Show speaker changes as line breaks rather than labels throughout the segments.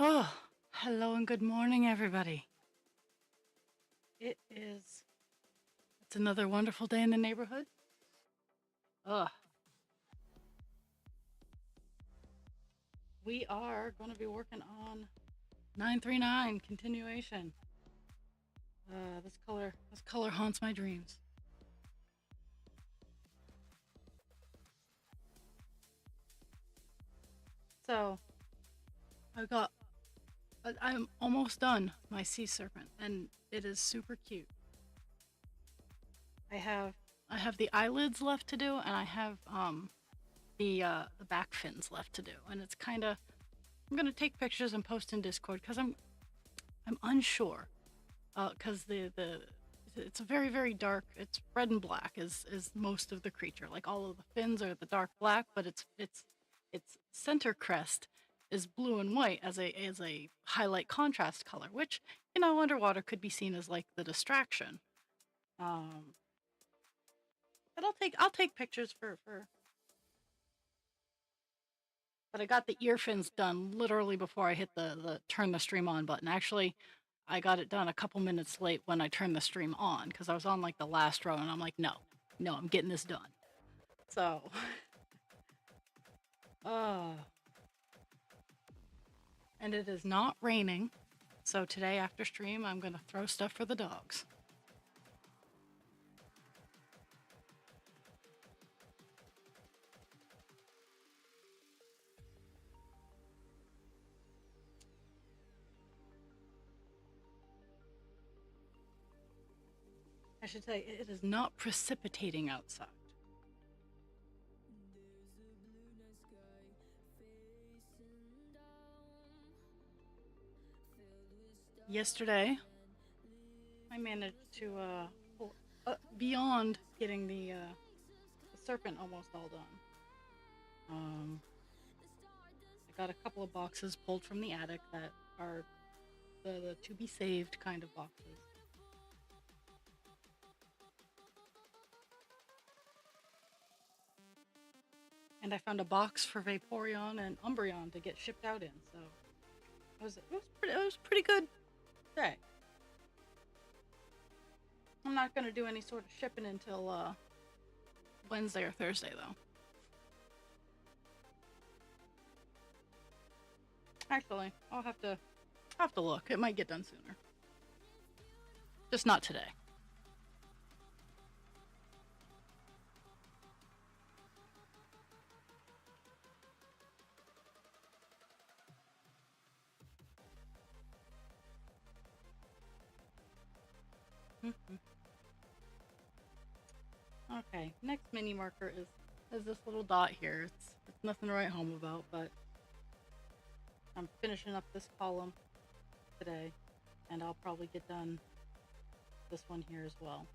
Oh, hello and good morning, everybody. It's another wonderful day in the neighborhood. Ugh. We are going to be working on 939 continuation. This color haunts my dreams. So, I'm almost done my sea serpent, and it is super cute. I have the eyelids left to do, and I have the back fins left to do, and it's kind of. I'm gonna take pictures and post in Discord because I'm unsure, because it's a very very dark. It's red and black is most of the creature. Like all of the fins are the dark black, but its center crest is blue and white as a highlight contrast color, which underwater could be seen as like the distraction. But I'll take pictures for. But I got the ear fins done literally before I hit the turn the stream on button. Actually, I got it done a couple minutes late when I turned the stream on because I was on like the last row and I'm like, no, I'm getting this done. So, and it is not raining. So today after stream, I'm going to throw stuff for the dogs. I should say it is not precipitating outside. Yesterday, I managed to pull beyond getting the serpent almost all done. I got a couple of boxes pulled from the attic that are the to be saved kind of boxes. And I found a box for Vaporeon and Umbreon to get shipped out in, so it was pretty good day. I'm not gonna do any sort of shipping until Wednesday or Thursday though. Actually, I'll have to look. It might get done sooner. Just not today. Okay, next mini marker is this little dot here. It's nothing to write home about, but I'm finishing up this column today, and I'll probably get done this one here as well.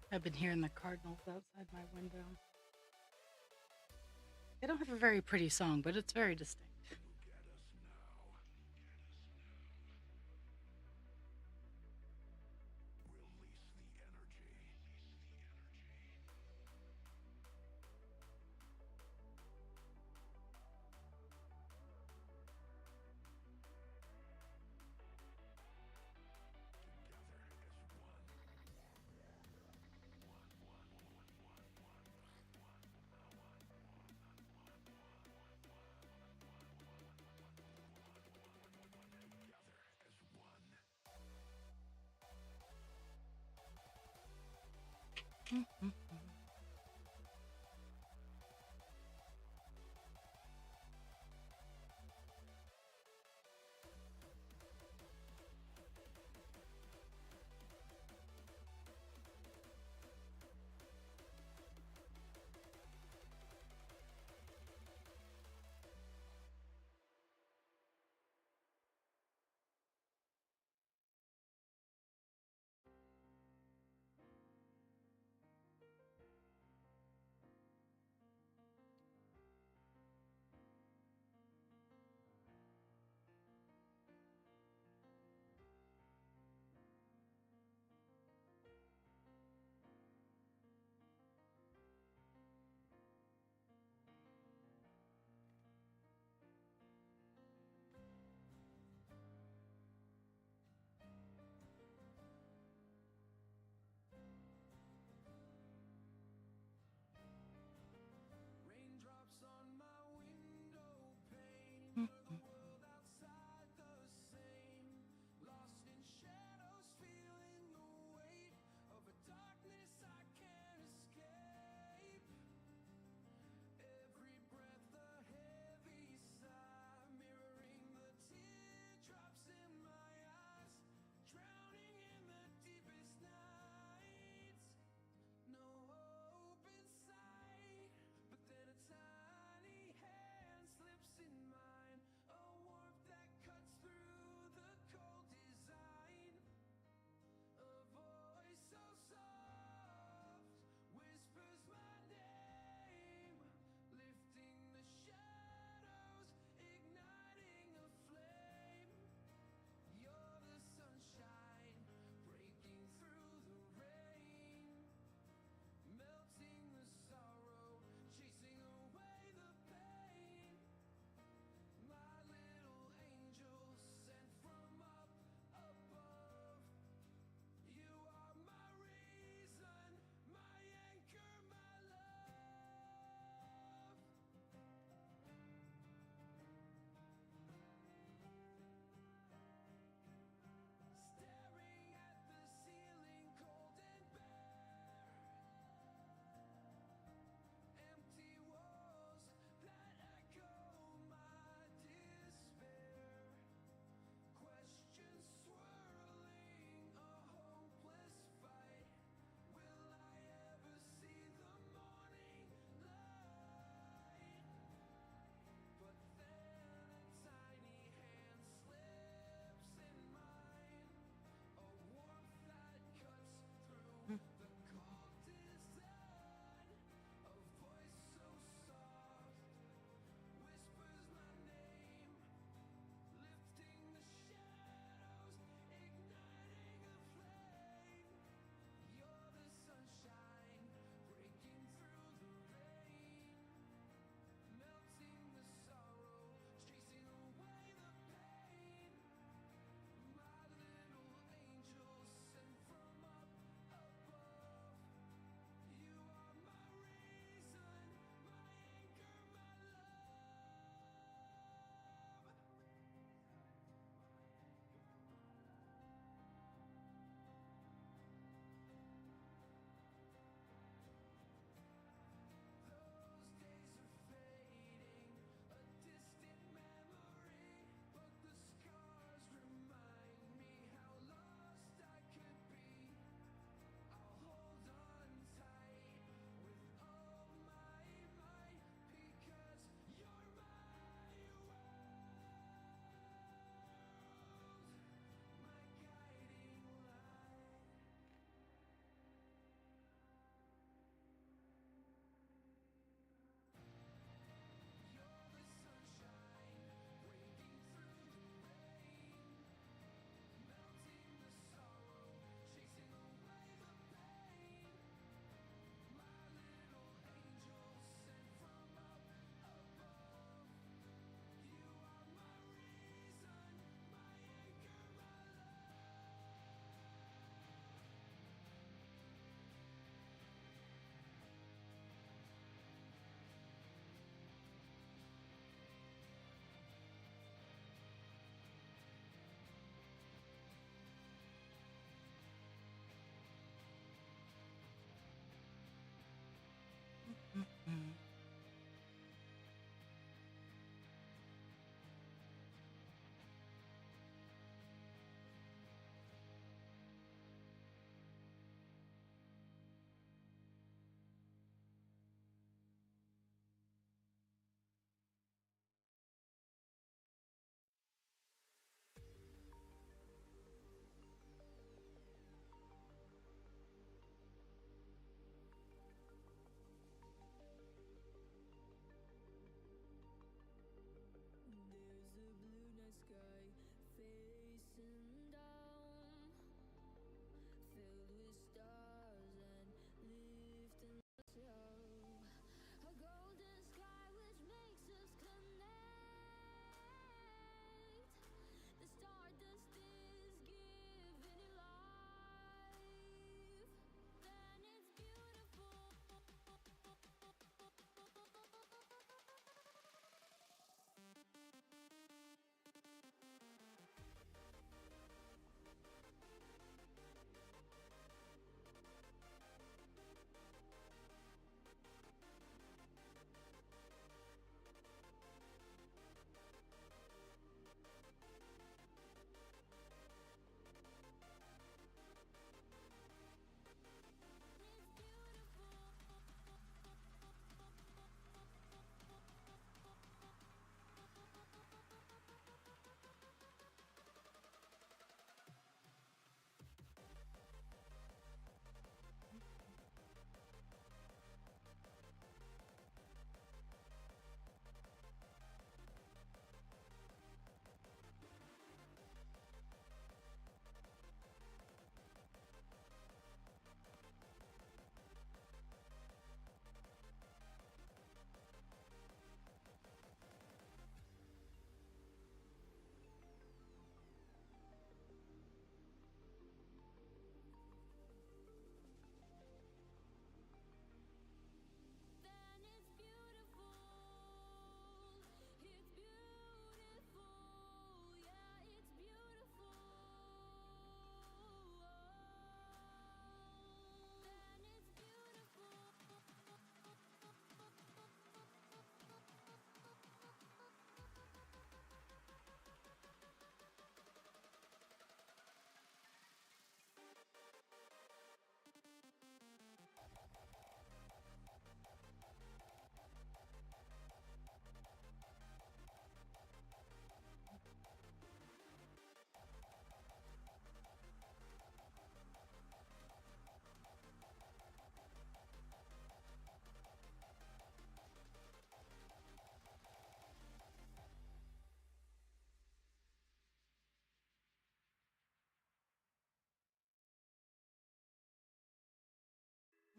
I've been hearing the cardinals outside my window. They don't have a very pretty song, but it's very distinct.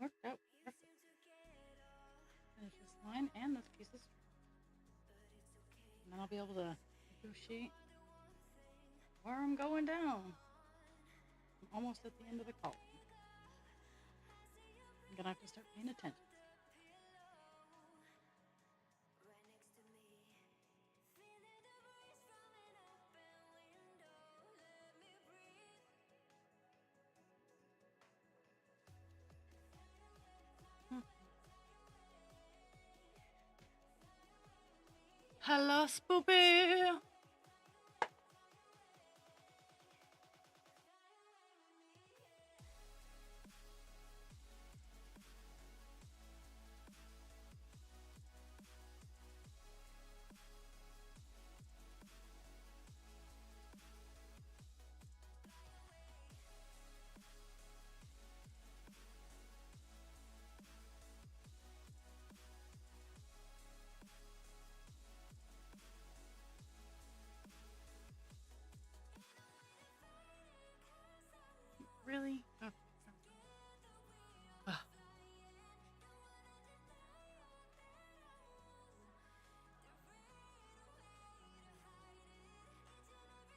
Worked out perfect. Finish this line and this piece of string. And then I'll be able to negotiate where I'm going down. I'm almost at the end of the column. I'm gonna have to start paying attention. Hello, Spoopy! Really? Oh. Ugh.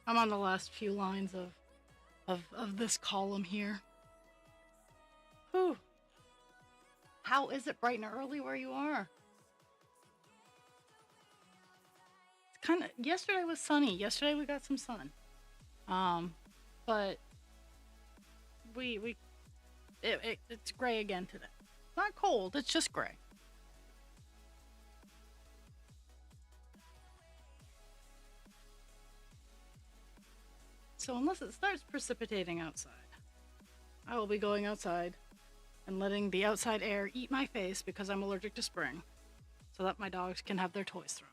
I'm on the last few lines of this column here. Whew. How is it bright and early where you are? It's kind of, yesterday was sunny. Yesterday we got some sun. But it's gray again today. Not cold, it's just gray. So unless it starts precipitating outside, I will be going outside and letting the outside air eat my face because I'm allergic to spring, so that my dogs can have their toys thrown.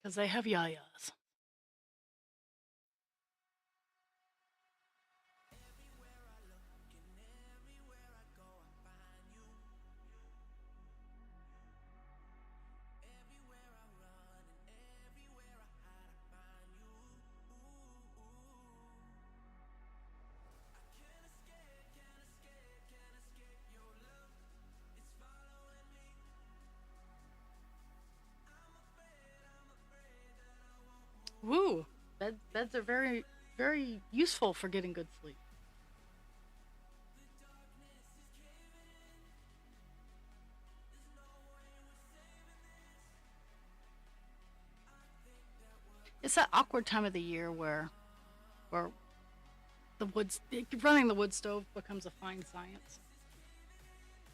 Because they have yayas. Woo! Beds are very, very useful for getting good sleep. It's that awkward time of the year where running the wood stove becomes a fine science.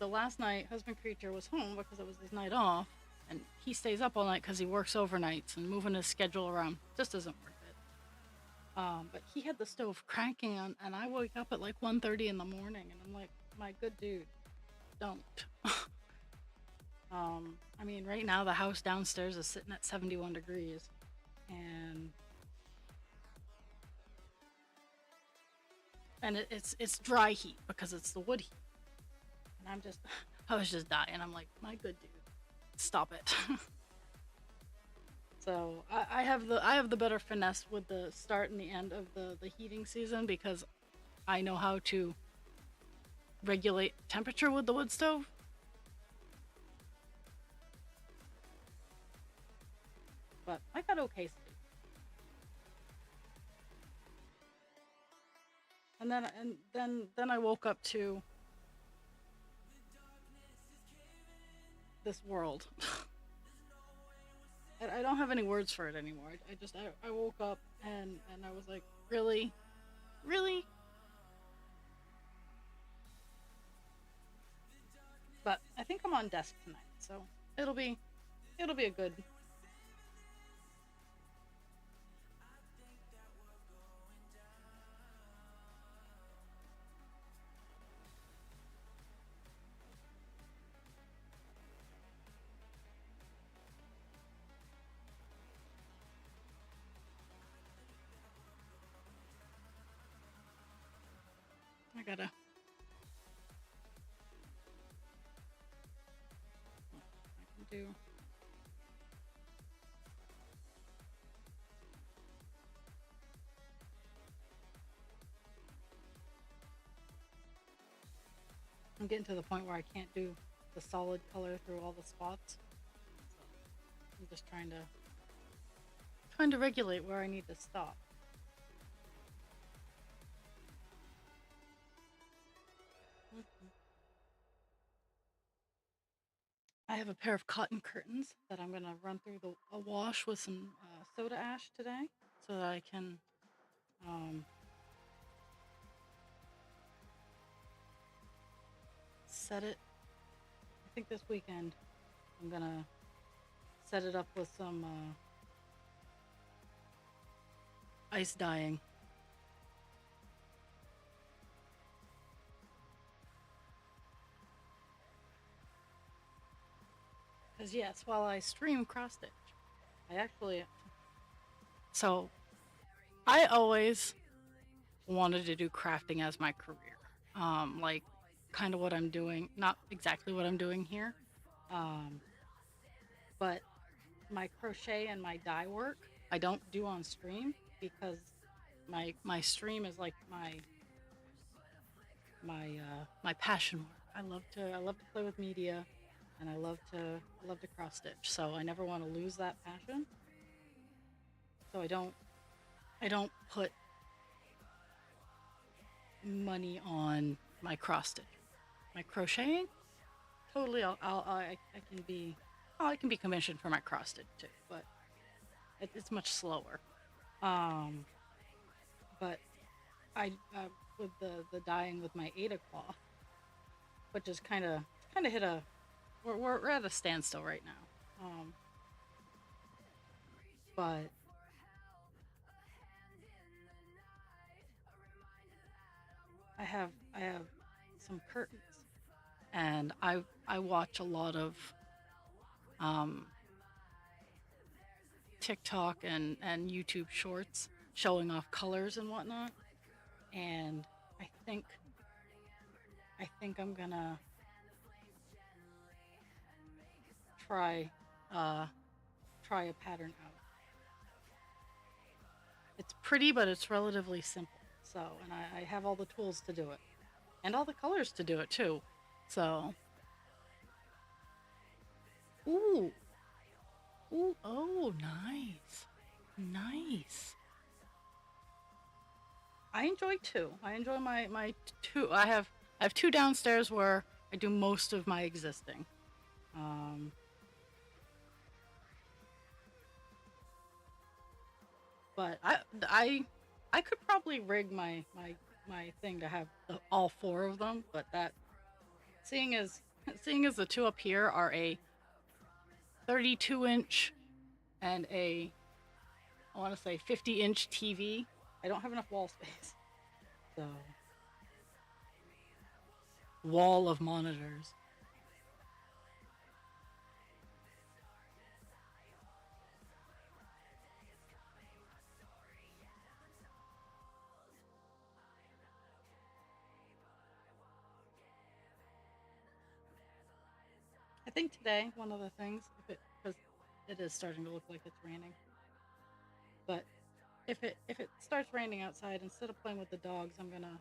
So last night, husband creature was home because it was his night off, and he stays up all night because he works overnights, and moving his schedule around just isn't worth it. But he had the stove cranking on, and I wake up at like 1:30 in the morning, and I'm like, my good dude, don't. I mean, right now the house downstairs is sitting at 71 degrees, and it's dry heat because it's the wood heat, and I was just dying. I'm like, my good dude, stop it. So I have the better finesse with the start and the end of the heating season because I know how to regulate temperature with the wood stove. But I got okay sleep. And then I woke up to this world. I don't have any words for it anymore. I woke up and I was like, really, really. But I think I'm on desk tonight, so it'll be a good. I gotta. I can do. I'm getting to the point where I can't do the solid color through all the spots. So I'm just trying to regulate where I need to stop. I have a pair of cotton curtains that I'm gonna run through a wash with some soda ash today, so that I can um, set it. I think this weekend I'm gonna set it up with some ice dyeing. Because yes, while I stream cross stitch, I actually so I always wanted to do crafting as my career. Like kind of what I'm doing, not exactly what I'm doing here. Um, but my crochet and my dye work I don't do on stream because my stream is like my passion work. I love to play with media, and I love to cross stitch. So I never want to lose that passion. So I don't put money on my cross stitch. My crocheting, totally. I can be, oh, I can be commissioned for my cross stitch too, but it's much slower. Um, but I with the dyeing with my Ada cloth, which is kind of hit a we're at a standstill right now. But I have some curtains, and I watch a lot of um, TikTok and YouTube shorts showing off colors and whatnot, and I think I think I'm gonna try uh, try a pattern out. It's pretty, but it's relatively simple. So, and I have all the tools to do it, and all the colors to do it too. So, ooh, ooh, oh, nice, nice. I enjoy two. I enjoy my two. I have two downstairs where I do most of my existing. Um, but I could probably rig my thing to have all four of them. But that seeing as seeing as the two up here are a 32-inch and a I want to say 50-inch TV, I don't have enough wall space. So wall of monitors. I think today one of the things, if it because it is starting to look like it's raining, but if it starts raining outside, instead of playing with the dogs, I'm gonna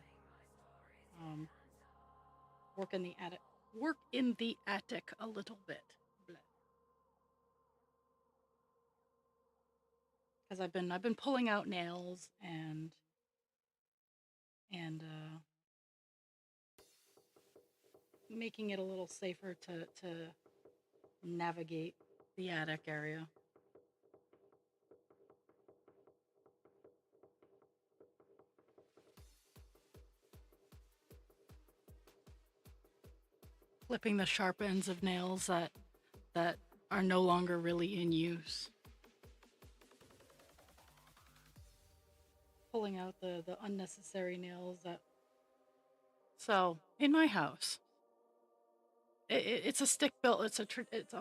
um, work in the attic. Work in the attic a little bit, because I've been pulling out nails and making it a little safer to navigate the attic area. Clipping the sharp ends of nails that are no longer really in use. Pulling out the unnecessary nails that. So in my house, it's a stick built.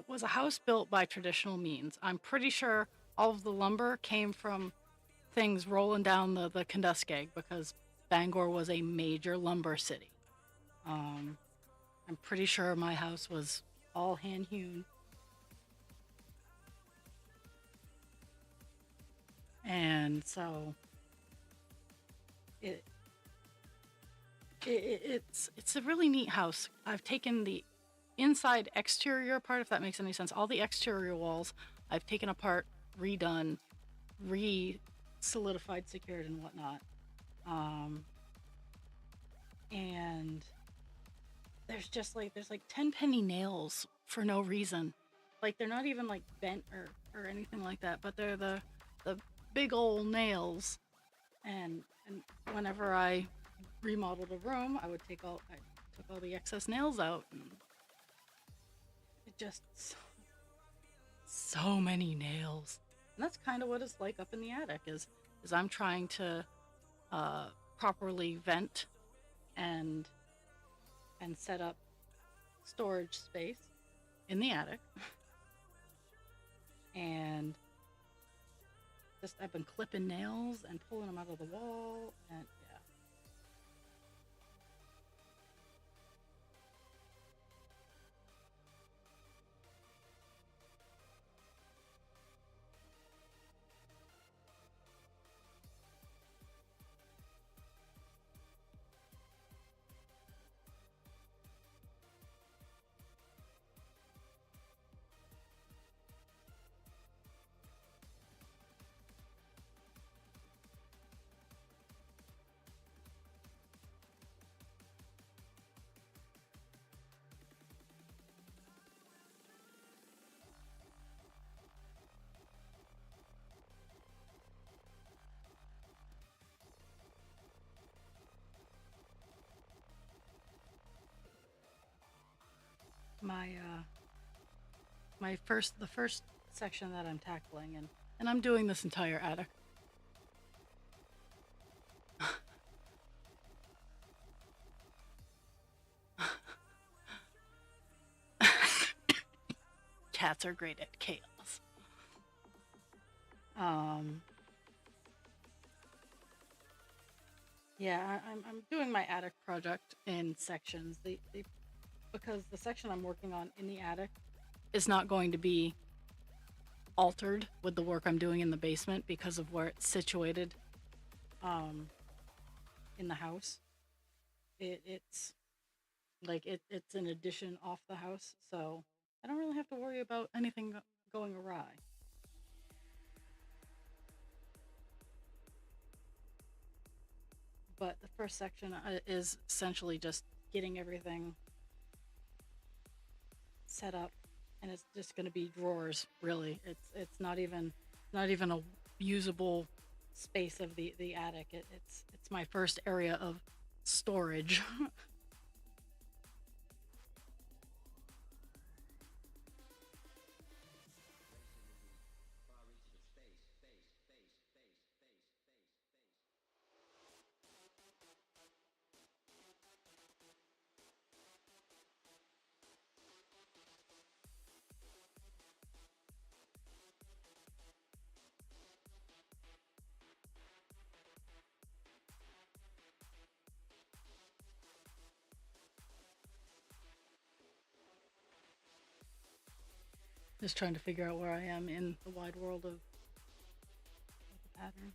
Was a house built by traditional means. I'm pretty sure all of the lumber came from things rolling down the Kenduskeag because Bangor was a major lumber city. Um, I'm pretty sure my house was all hand hewn. And so it It's a really neat house. I've taken the inside exterior apart, if that makes any sense. All the exterior walls I've taken apart, redone, re solidified, secured, and whatnot. Um, and there's like 10 penny nails for no reason. Like they're not even like bent or anything like that, but they're the big old nails. And whenever I remodeled a room, I took all the excess nails out, and it just so many nails. And that's kind of what it's like up in the attic is I'm trying to uh, properly vent and set up storage space in the attic, and just I've been clipping nails and pulling them out of the wall, and yeah. My the first section that I'm tackling, and I'm doing this entire attic. Cats are great at chaos. Um, yeah, I'm doing my attic project in sections. Because the section I'm working on in the attic is not going to be altered with the work I'm doing in the basement because of where it's situated um, in the house. It's like it's an addition off the house, so I don't really have to worry about anything going awry. But the first section is essentially just getting everything set up, and it's just going to be drawers. Really, it's not even a usable space of the attic. It's my first area of storage. Just trying to figure out where I am in the wide world of the pattern.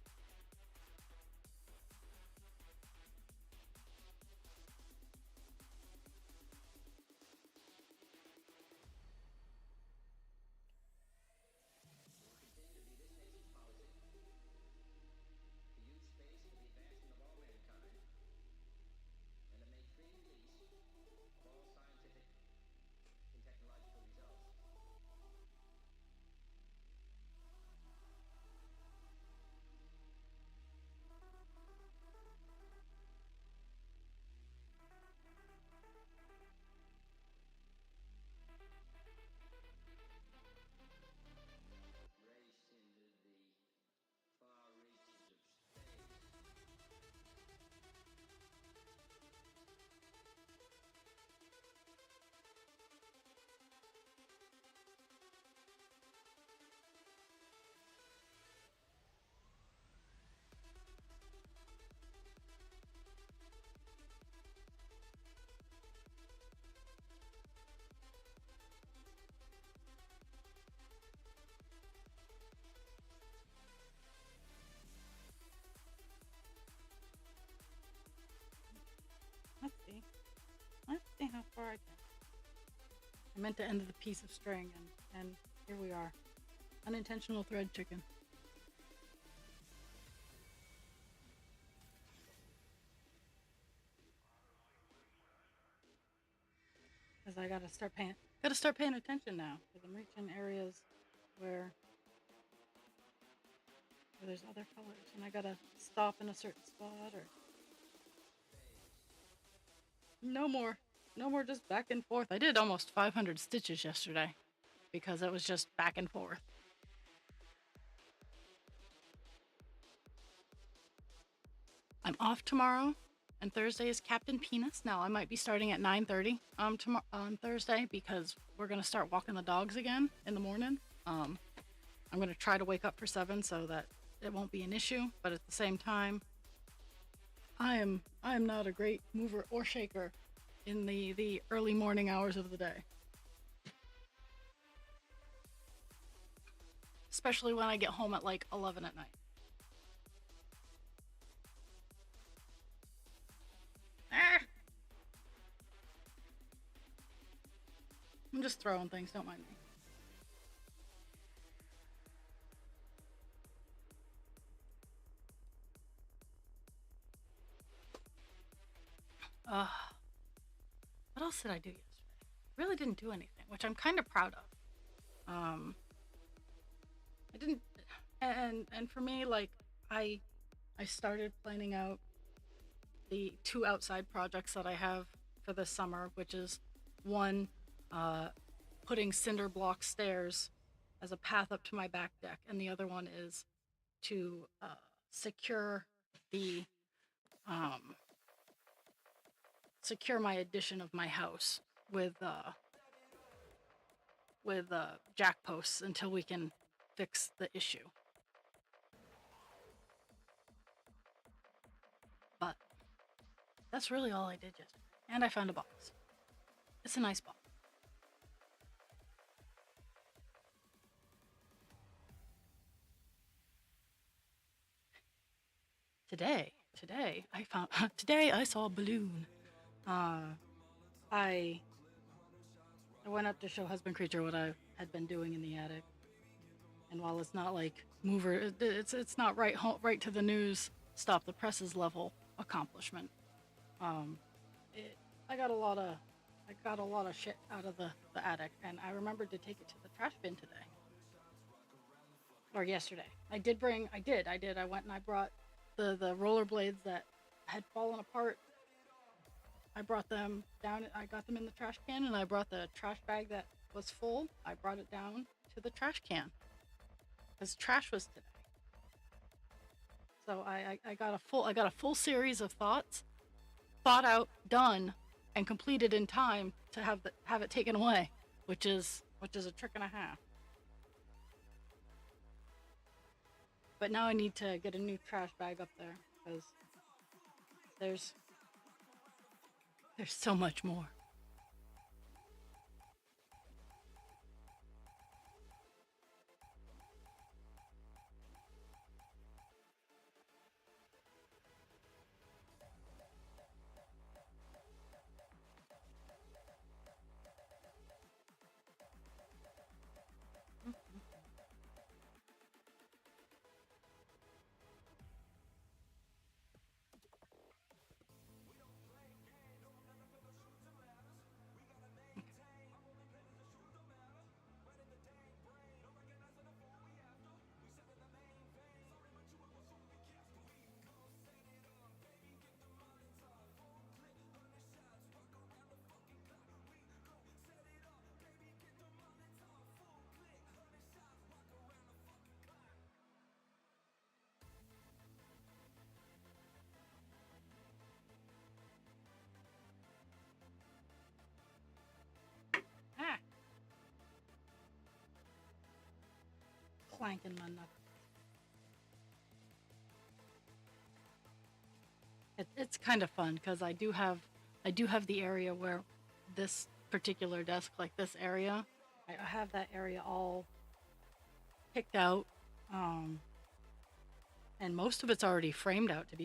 I meant to end the piece of string, and here we are. Unintentional thread chicken. Because I gotta start paying attention now. Because I'm reaching areas where there's other colors, and I gotta stop in a certain spot, or no more, no more just back and forth. I did almost 500 stitches yesterday because it was just back and forth. I'm off tomorrow, and Thursday is Captain Penis. Now I might be starting at 9:30 tomorrow on Thursday because we're gonna start walking the dogs again in the morning. I'm gonna try to wake up for 7 so that it won't be an issue, but at the same time, I am not a great mover or shaker in the early morning hours of the day, especially when I get home at like 11 at night. Ah! I'm just throwing things, don't mind me. Uh, what else did I do yesterday? Really didn't do anything, which I'm kind of proud of. I didn't, and for me, like I I started planning out the 2 outside projects that I have for this summer, which is one, uh, putting cinder block stairs as a path up to my back deck, and the other one is to secure the um, secure my addition of my house with jack posts until we can fix the issue. But that's really all I did yesterday. And I found a box. It's a nice box. Today I found today I saw a balloon. Uh, I I went up to show husband creature what I had been doing in the attic, and while it's not like it's not right to the news, stop the presses level accomplishment. Um, it, I got a lot of shit out of the attic, and I remembered to take it to the trash bin today or yesterday. I did. I went and I brought the rollerblades that had fallen apart. I brought them down. I got them in the trash can, and I brought the trash bag that was full. I brought it down to the trash can because trash was today. So I got a full series of thoughts, thought out, done, and completed in time to have it taken away, which is a trick and a half. But now I need to get a new trash bag up there because there's so much more. Ah, clanking my knuckles. It's kind of fun because I do have the area where this particular desk, like this area, I have that area all picked out, um, and most of it's already framed out. To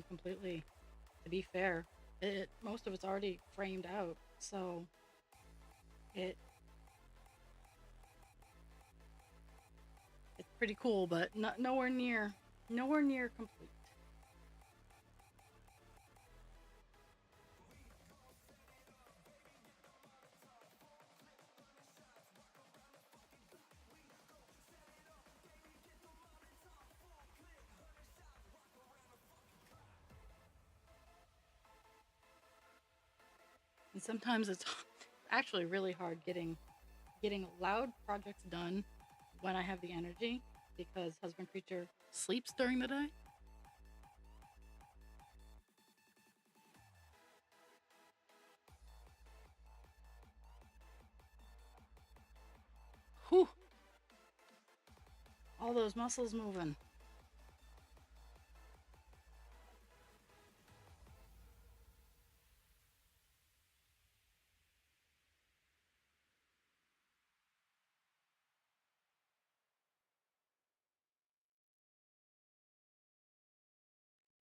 be fair, most of it's already framed out, so it pretty cool, but nowhere near complete. And sometimes it's actually really hard getting loud projects done when I have the energy because husband creature sleeps during the day. Whew, all those muscles moving.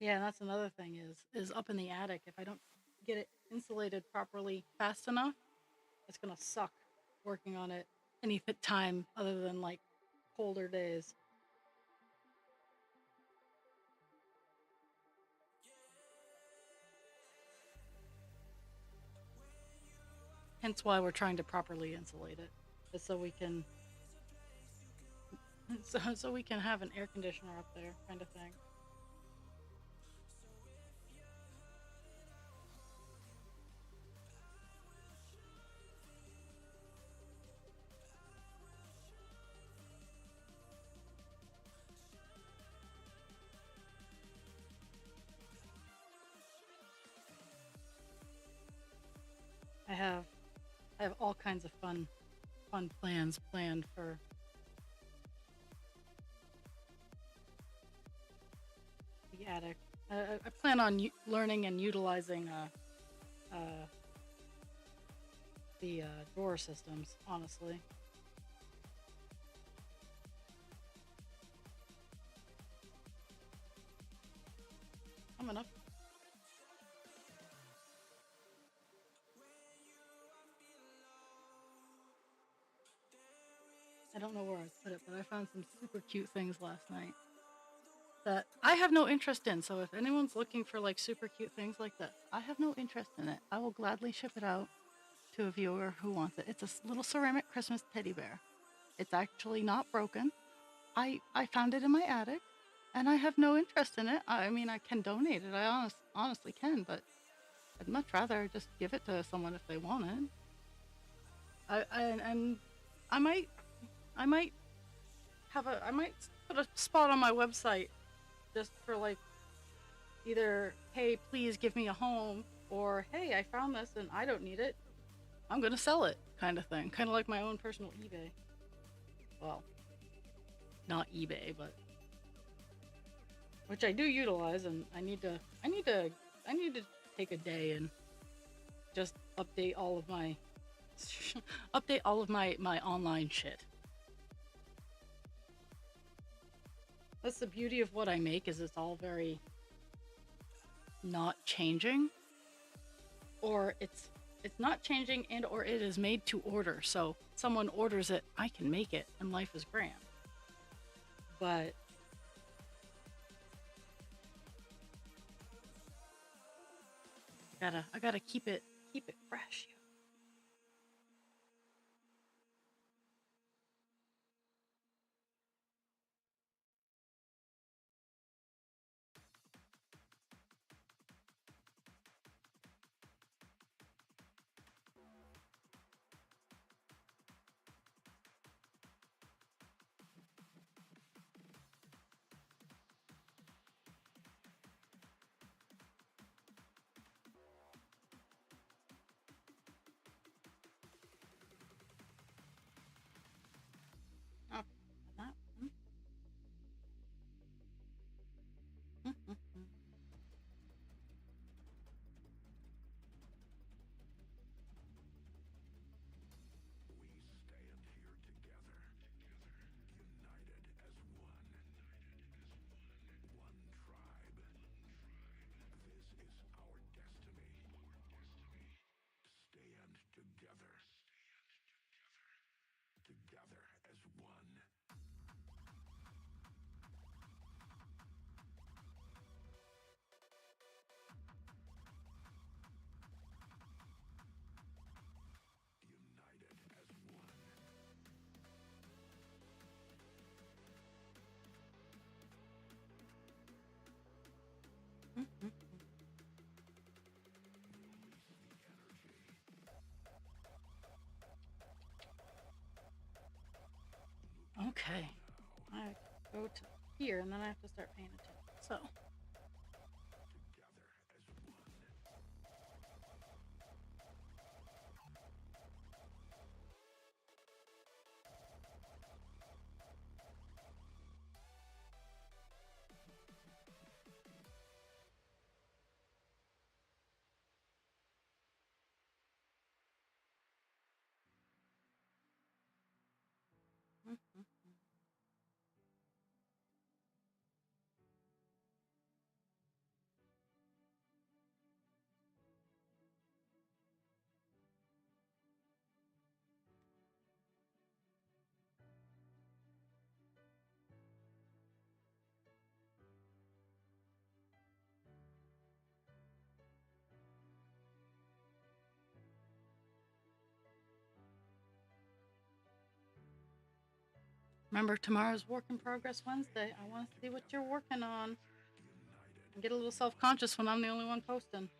Yeah, and that's another thing is up in the attic. If I don't get it insulated properly fast enough, it's gonna suck working on it any time other than like colder days. Hence why we're trying to properly insulate it, is so we can so we can have an air conditioner up there, kind of thing. I have I have all kinds of fun plans planned for the attic. I plan on learning and utilizing uh, the drawer systems. Honestly, coming up. I don't know where I put it, but I found some super cute things last night that I have no interest in. So if anyone's looking for like super cute things like this, I have no interest in it. I will gladly ship it out to a viewer who wants it. It's a little ceramic Christmas teddy bear. It's actually not broken. I found it in my attic, and I have no interest in it. I mean, I can donate it. Honestly can, but I'd much rather just give it to someone if they want it. And I might I might I might put a spot on my website just for like either hey please give me a home or hey I found this and I don't need it. I'm gonna sell it kind of thing. Kind of like my own personal eBay. Well, not eBay, but which I do utilize, and I need to take a day and just update all of my update all of my online shit. That's the beauty of what I make is it's all very not changing, or it's not changing and or it is made to order. So someone orders it, I can make it, and life is grand. But I gotta keep it fresh. here, and then I have to start paying attention. So. Mhm. Remember, tomorrow's Work in Progress Wednesday. I want to see what you're working on. I get a little self-conscious when I'm the only one posting.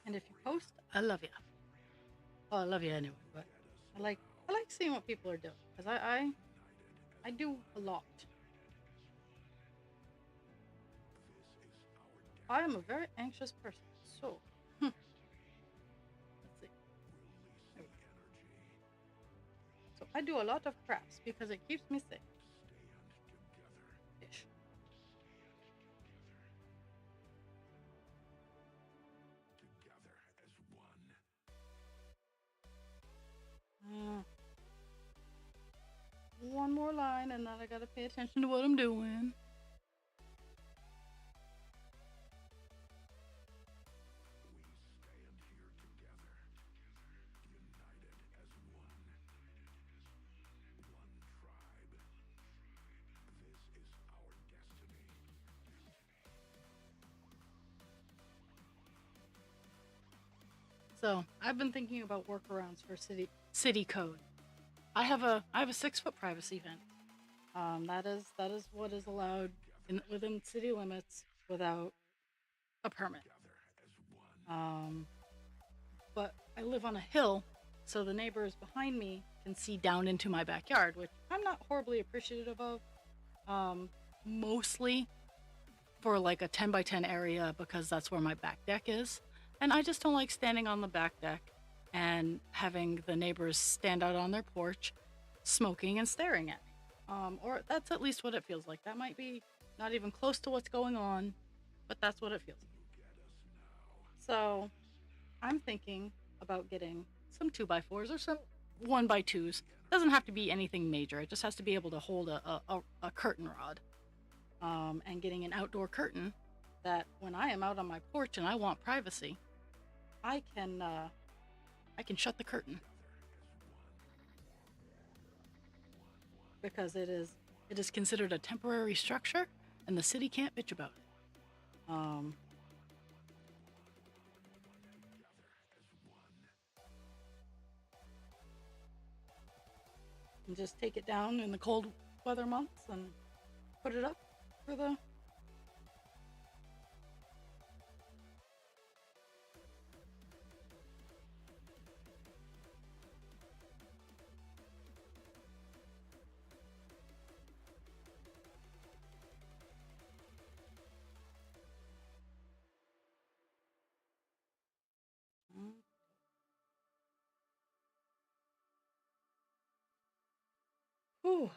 And if you post, I love you. Well, I love you anyway, but I like seeing what people are doing, because I do a lot. I am a very anxious person, so let's see. There we go. So I do a lot of crafts because it keeps me safe. Ish. One more line, and then I gotta pay attention to what I'm doing. So I've been thinking about workarounds for city code. I have a 6-foot privacy vent. That is what is allowed within city limits without a permit. But I live on a hill, so the neighbors behind me can see down into my backyard, which I'm not horribly appreciative of. Mostly for like a 10 by 10 area because that's where my back deck is. And I just don't like standing on the back deck and having the neighbors stand out on their porch smoking and staring at me. Or that's at least what it feels like. That might be not even close to what's going on, but that's what it feels like. So I'm thinking about getting some 2x4s or some 1x2s. Doesn't have to be anything major. It just has to be able to hold a curtain rod. And getting an outdoor curtain that when I am out on my porch and I want privacy, I can shut the curtain because it is considered a temporary structure and the city can't bitch about it. And just take it down in the cold weather months and put it up for the Whew.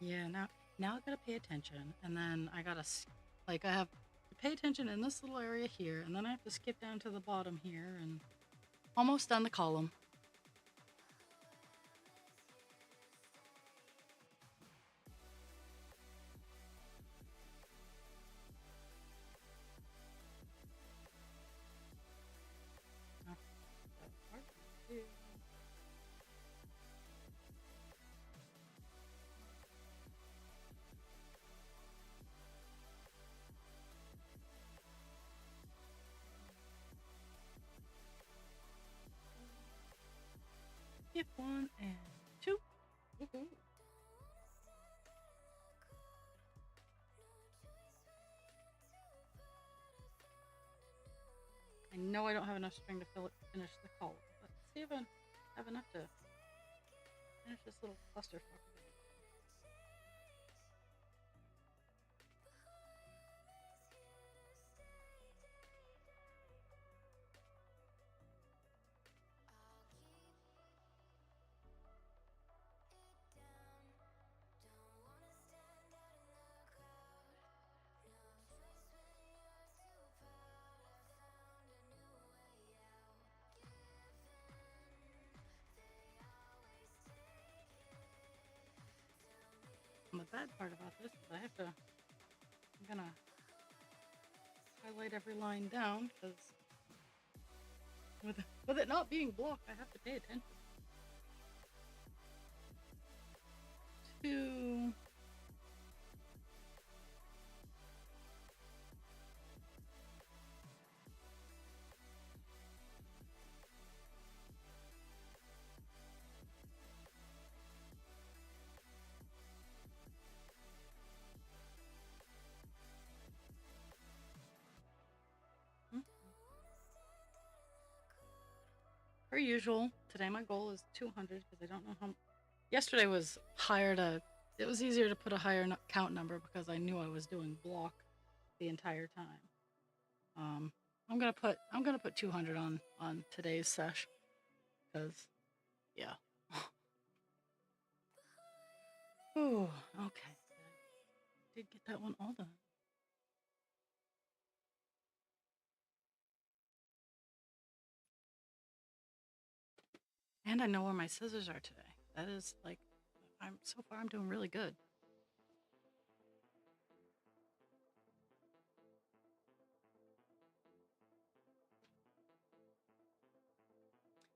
Yeah, now I gotta pay attention, and then I gotta like I have to pay attention in this little area here, and then I have to skip down to the bottom here, and almost done the column. Skip 1 and 2. Woohoo. I know I don't have enough string to finish the collar, but let's see if I have enough to finish this little clusterfuck. And the bad part about this is I'm gonna highlight every line down because with it not being blocked, I have to pay attention to. Per usual, today my goal is 200 because I don't know how. Yesterday was it was easier to put a higher count number because I knew I was doing block the entire time. I'm gonna put 200 on today's sesh because yeah. Ooh, okay. Did get that one all done. And I know where my scissors are today. That is like, so far I'm doing really good.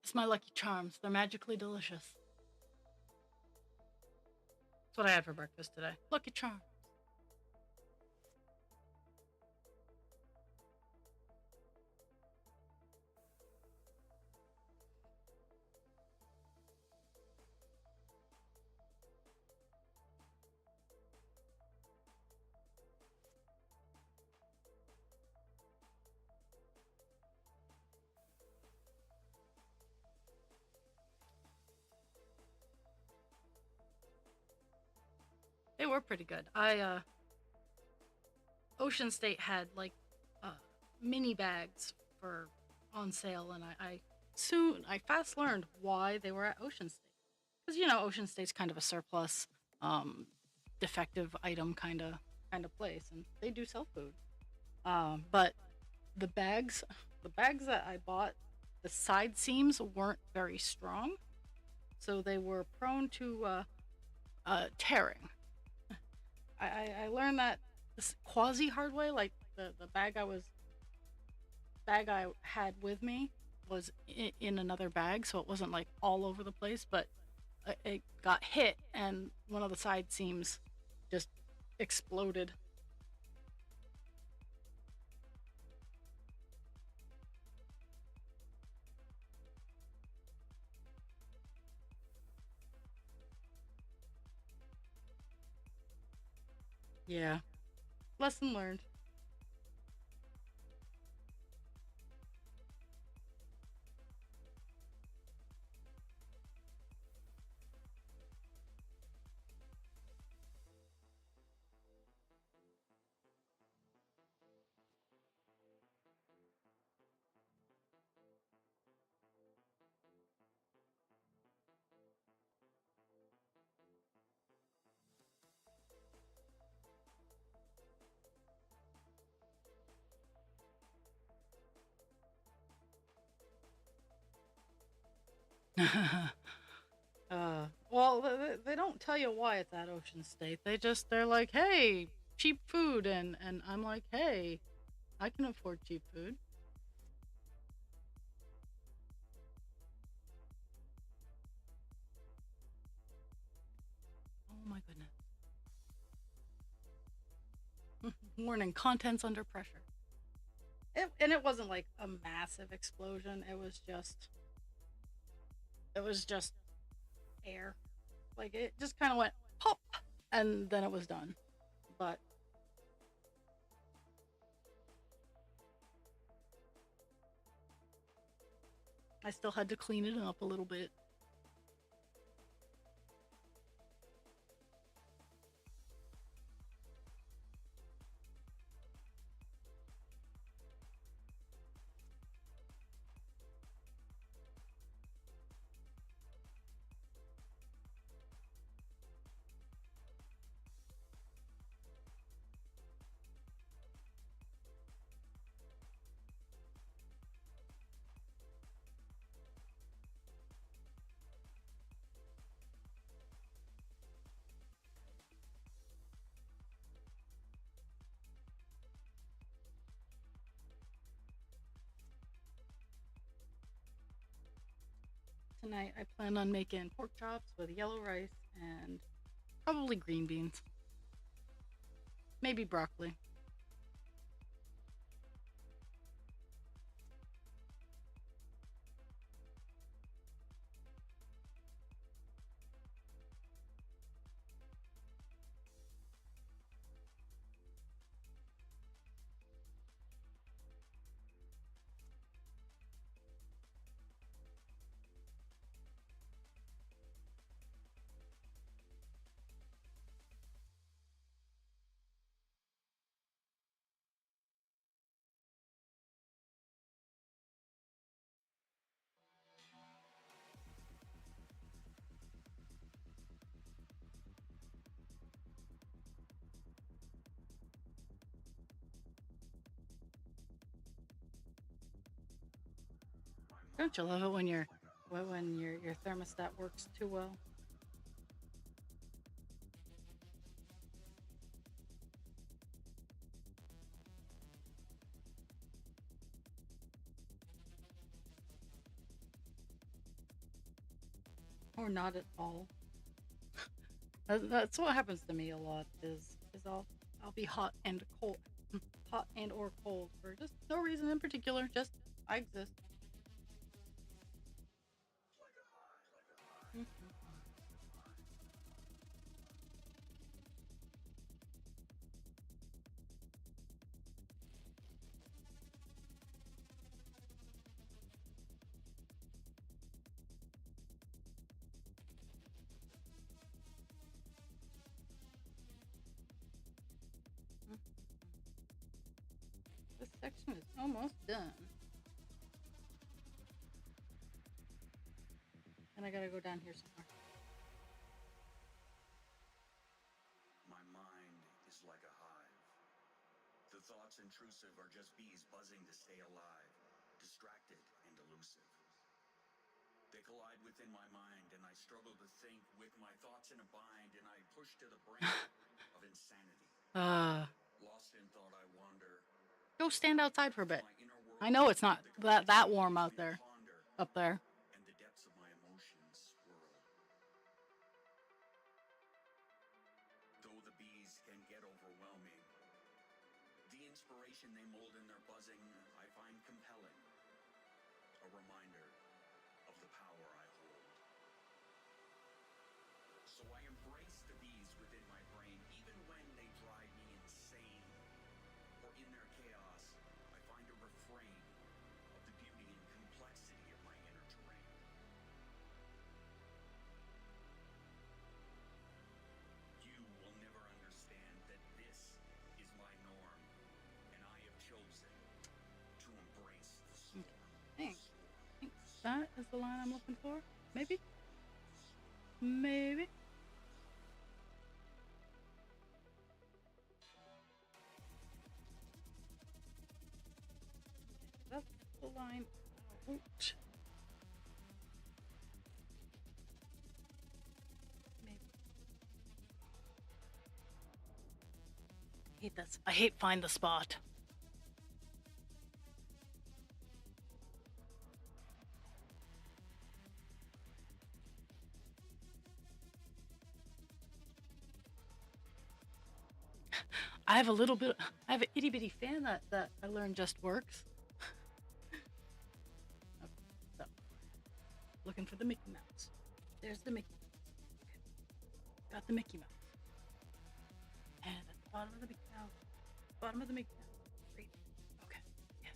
It's my Lucky Charms. They're magically delicious. That's what I had for breakfast today. Lucky Charms. They were pretty good. Ocean State had like mini bags for on sale, and I fast learned why they were at Ocean State, because Ocean State's kind of a surplus, defective item kind of place, and they do sell food. But the bags that I bought, the side seams weren't very strong, so they were prone to tearing. I learned that this quasi hard way. Like the bag I had with me was in another bag, so it wasn't like all over the place, but it got hit and one of the side seams just exploded. Yeah, lesson learned. Well, they don't tell you why it's at Ocean State. They're like, hey, cheap food, and I'm like, hey, I can afford cheap food. Oh my goodness. Warning: contents under pressure. And it wasn't like a massive explosion. It was just air. Like it just kind of went pop, and then it was done. But I still had to clean it up a little bit. Tonight I plan on making pork chops with yellow rice and probably green beans. Maybe broccoli. Don't you love it when your thermostat works too well? Or not at all? That's what happens to me a lot. Is I'll be hot and cold, hot and or cold for just no reason in particular. Just I exist. Mhm. This section is almost done, and I gotta go down here somewhere.
My mind is like a hive. The thoughts intrusive are just bees buzzing to stay alive, distracted and elusive. They collide within my mind, and I struggle to think with my thoughts in a bind, and I push to the brink of insanity.
Uh,
Lost in thought, I wander.
Go stand outside for a bit.
My inner
I
world,
know it's not
the
that
complexity
warm
leaves
out
me to
there,
ponder,
up there.
and the depths of my emotions swirl. Though the bees can get overwhelming, the inspiration they mold in their buzzing, I find compelling. A reminder of the power I hold. So I embrace the bees within my brain, even when they drive me insane. For in their chaos, I find a refrain of the beauty and complexity of my inner terrain. You will never understand that this is my norm, and I have chosen to embrace the storm.
Thanks. That is the line I'm looking for. Maybe. Maybe. That's the line. Out. Maybe. I hate this. I hate find the spot. I have a little bit. I have an itty bitty fan that I learned just works. Okay, so looking for the Mickey Mouse. There's the Mickey. got the Mickey Mouse. And at the bottom of the Mickey Mouse. Bottom of the Mickey Mouse. Right. Okay. Yeah.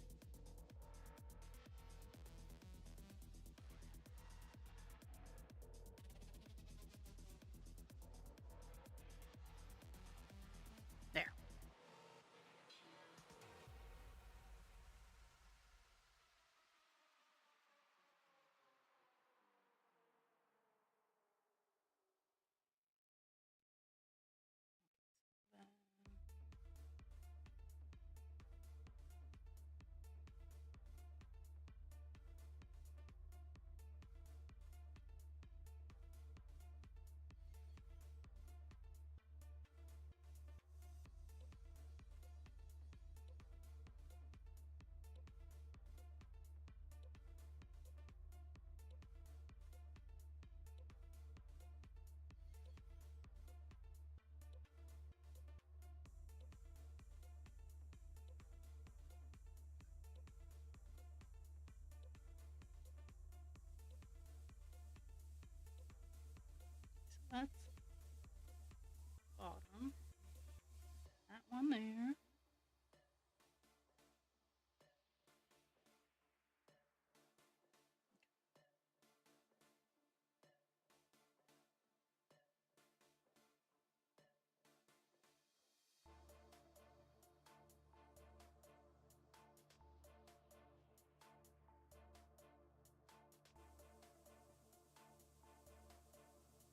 There. So that's bottom. That one there.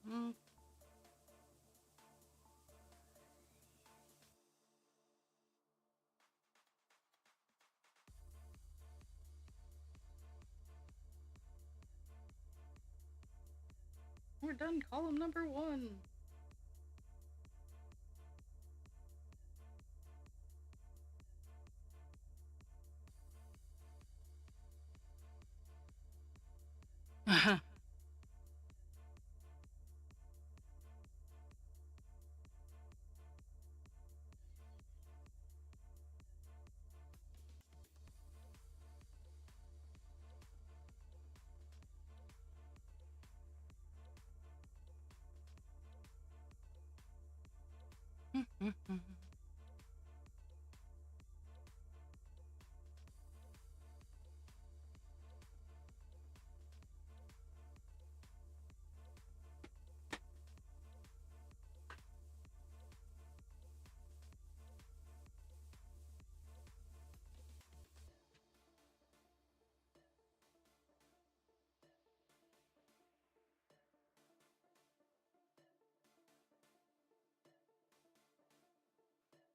Mm. We're done column number 1.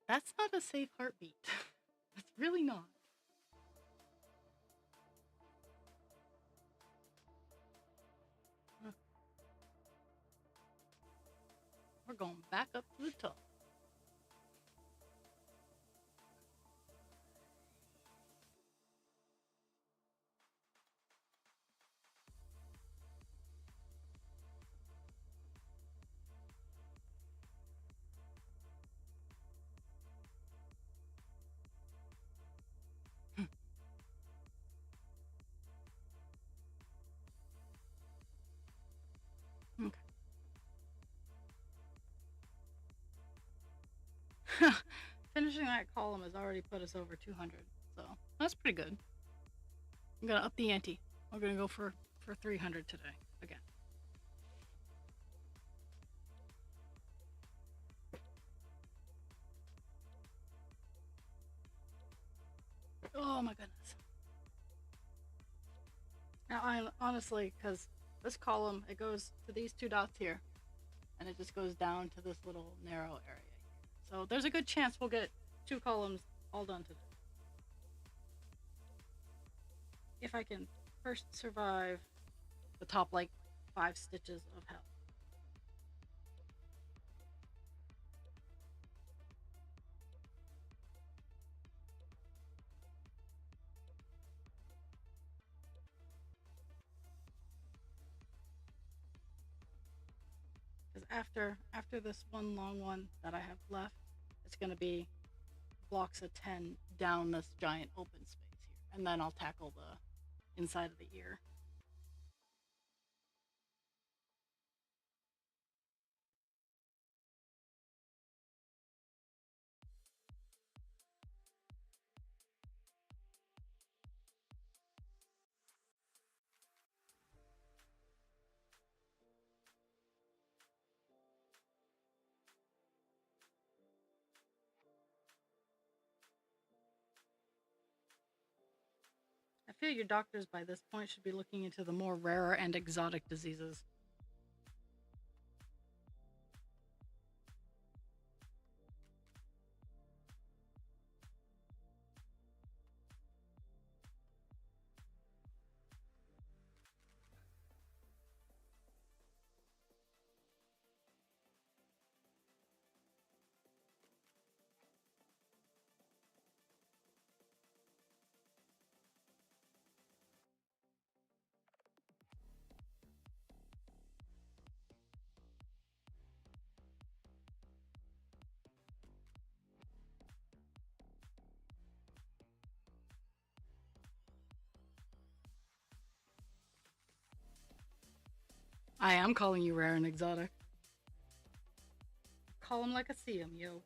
That's not a safe heartbeat. That's really not. We're going back up to the top. Okay. Finishing that column has already put us over 200, so that's pretty good. I'm gonna up the ante. We're gonna go for 300 today again. Oh my goodness. Now I honestly, because this column, it goes to these 2 dots here, and it just goes down to this little narrow area here. So there's a good chance we'll get 2 columns all done today. If I can first survive the top like 5 stitches of hell. Because after this one long one that I have left, it's going to be blocks of 10 down this giant open space here, and then I'll tackle the inside of the ear. feel your doctors by this point should be looking into the more rarer and exotic diseases. I am calling you rare and exotic. Call them like I see them, yo.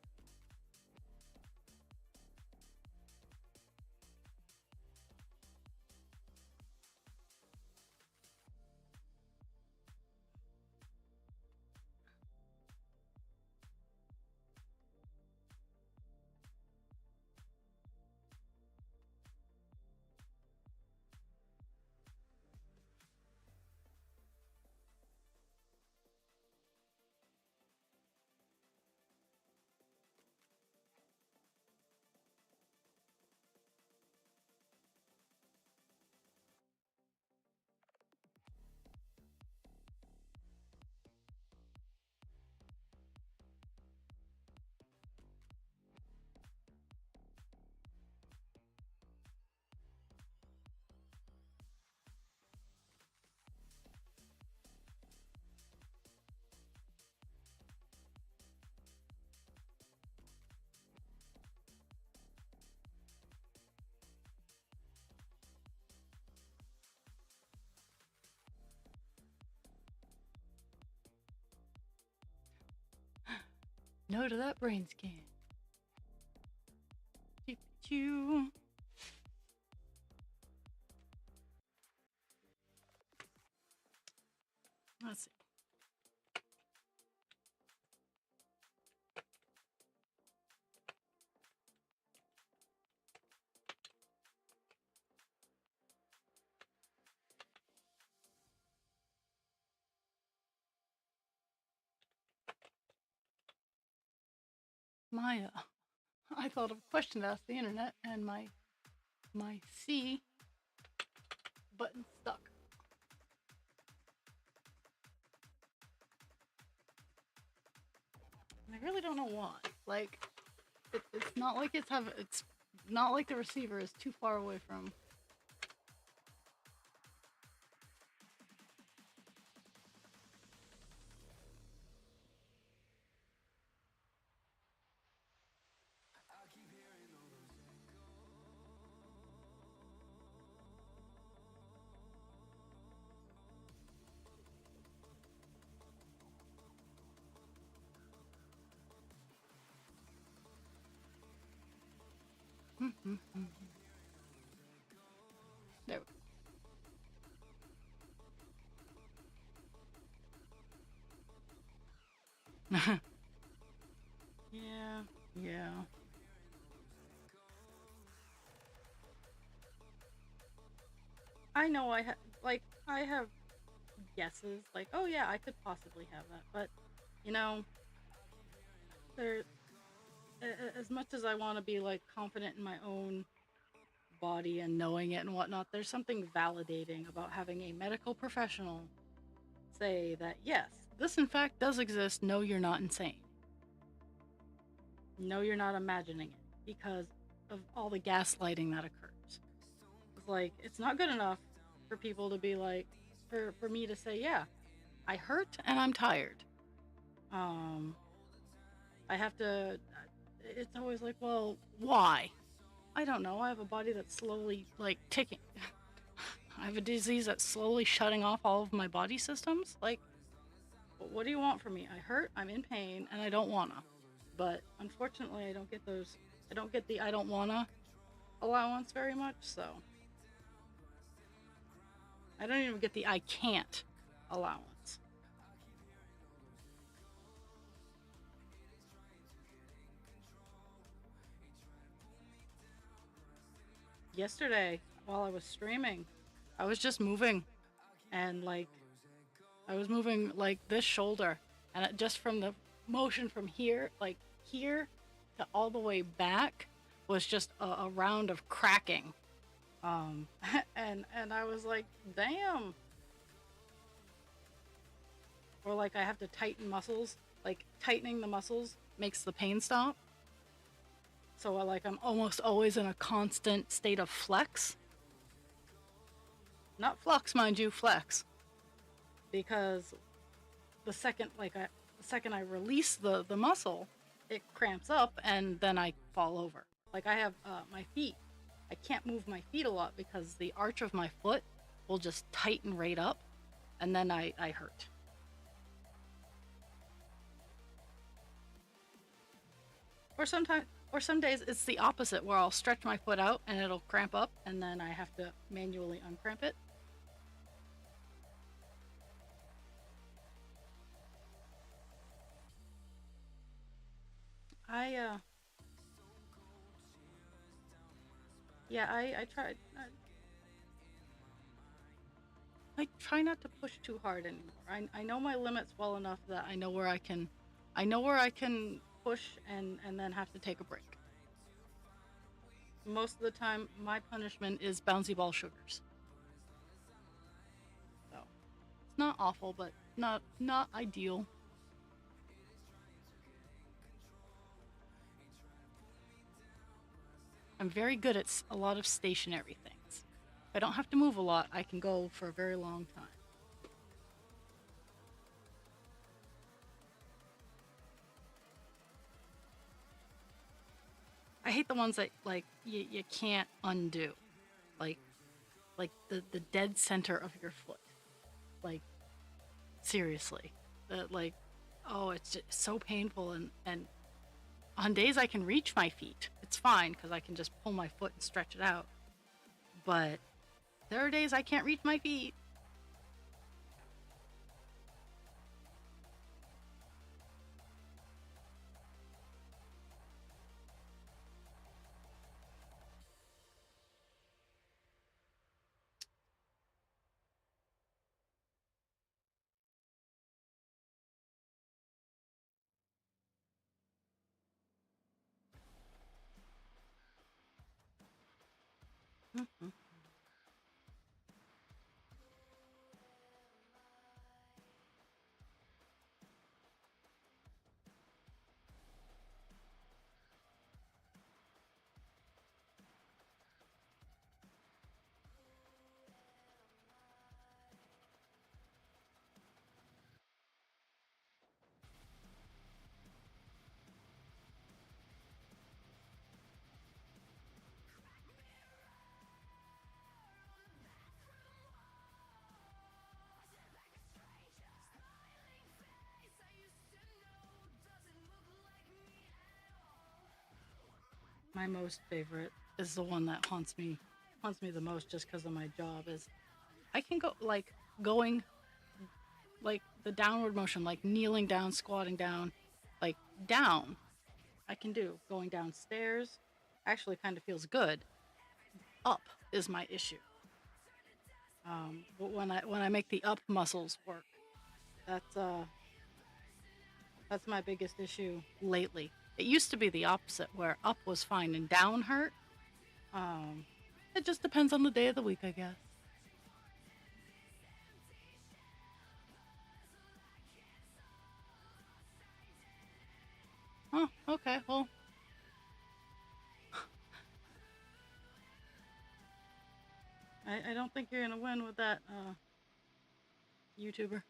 No to that brain scan. Pikachu. Let's see. Maya. I thought of a question to ask the internet, and my C button stuck. And I really don't know why. Like, it's not like it's not like the receiver is too far away from. There we go. Yeah. I know I have guesses, like, oh yeah, I could possibly have that, but you know, there as much as I want to be like confident in my own body and knowing it and whatnot, there's something validating about having a medical professional say that yes, this in fact does exist. No, you're not insane. No, you're not imagining it, because of all the gaslighting that occurs. It's like, it's not good enough for people to be like, for me to say, yeah, I hurt and I'm tired. I have to, it's always like, well, why? I don't know. I have a body that's slowly, like, ticking. I have a disease that's slowly shutting off all of my body systems. Like, what do you want from me? I hurt, I'm in pain, and I don't wanna. But unfortunately, I don't get those. I don't get the I don't wanna allowance very much, so. I don't even get the I can't allowance. Yesterday, while I was streaming. I was just moving, and like I was moving like this shoulder, and just from the motion from here, like here to all the way back, was just a round of cracking. Um, and I was like, damn. Or like I have to tighten muscles. Like tightening the muscles makes the pain stop. So like I'm almost always in a constant state of flex. Not flux, mind you, flex. Because the second I release the muscle, it cramps up and then I fall over. Like I have my feet. I can't move my feet a lot because the arch of my foot will just tighten right up, and then I hurt. Or sometimes, or some days it's the opposite where I'll stretch my foot out and it'll cramp up, and then I have to manually uncramp it. I yeah, I tried. I try not to push too hard anymore. I know my limits well enough that I know where I can push and then have to take a break. Most of the time, my punishment is bouncy ball sugars. So it's not awful, but not ideal. I'm very good at a lot of stationary things. If I don't have to move a lot, I can go for a very long time. I hate the ones that like you can't undo, like the dead center of your foot. Like seriously, that like oh it's just so painful, and on days I can reach my feet, it's fine because I can just pull my foot and stretch it out. But there are days I can't reach my feet. Mhm. My most favorite is the one that haunts me the most just because of my job. Is I can go like going like the downward motion, like kneeling down, squatting down, like down. I can do going downstairs. Actually, kind of feels good. Up is my issue. But when I make the up muscles work, that's uh that's my biggest issue lately. It used to be the opposite, where up was fine and down hurt. Um, it just depends on the day of the week, I guess. Oh, okay. Well, I don't think you're gonna win with that YouTuber.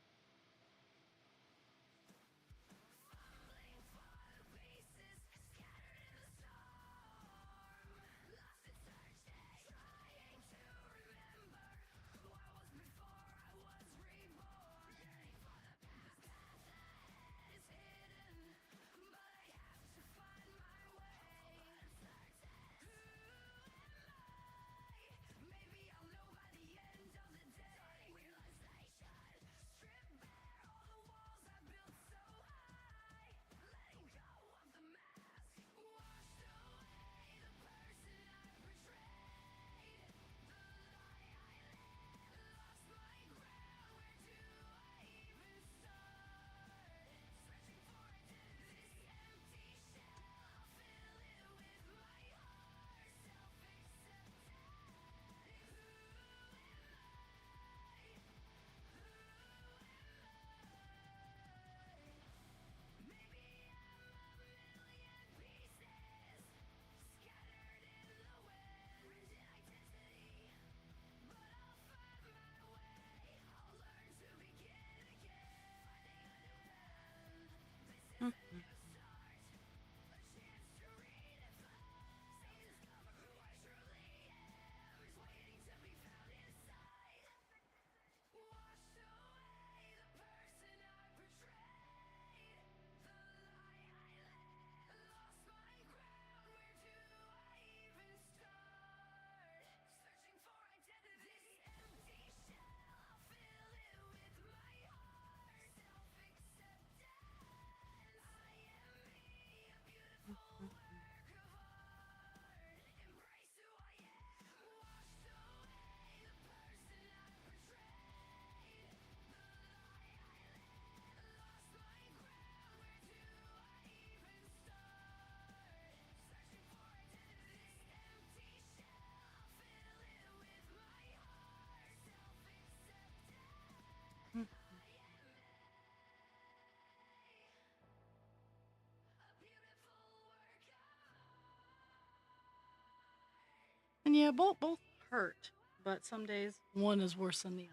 And yeah, both hurt, but some days one is worse than the other.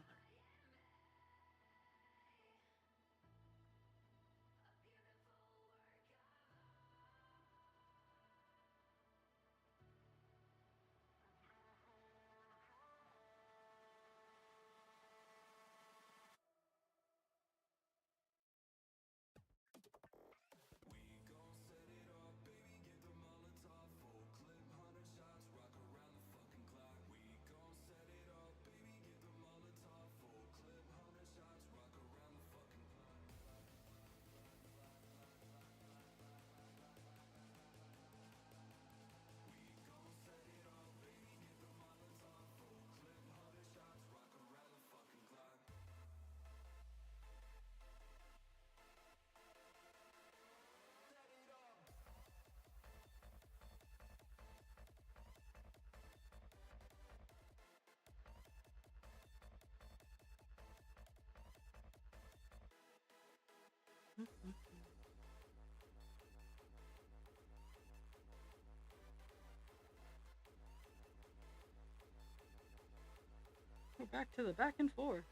We're back to the back and forth.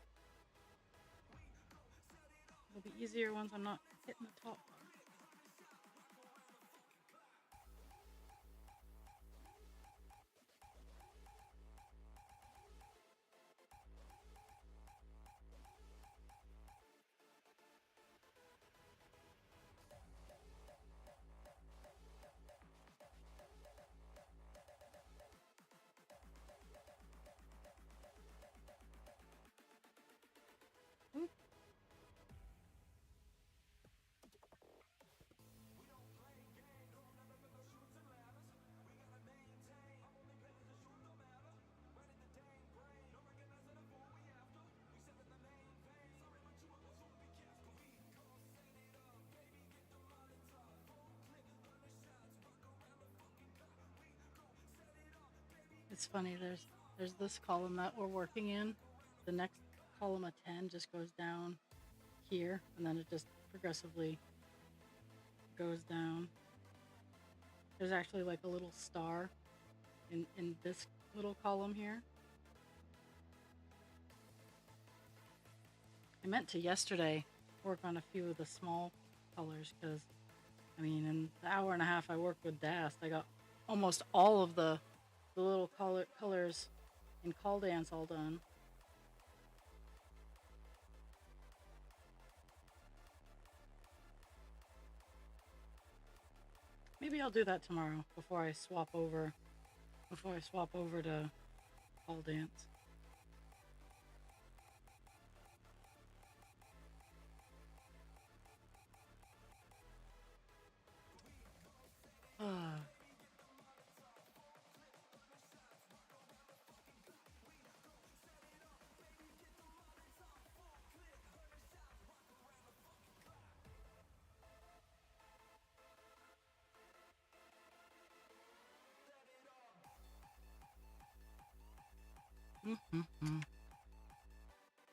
It'll be easier once I'm not hitting the top bar. Oop. It's funny, there's this column that we're working in. The next column of 10 just goes down here, and then it just progressively goes down. There's actually like a little star in this little column here. I meant to yesterday work on a few of the small colors because, I mean, in the hour and a half I worked with Dast, I got almost all of the little colors in Call Dance all done. Maybe I'll do that tomorrow before I swap over to Call Dance. Ah.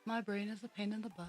My brain is a pain in the butt.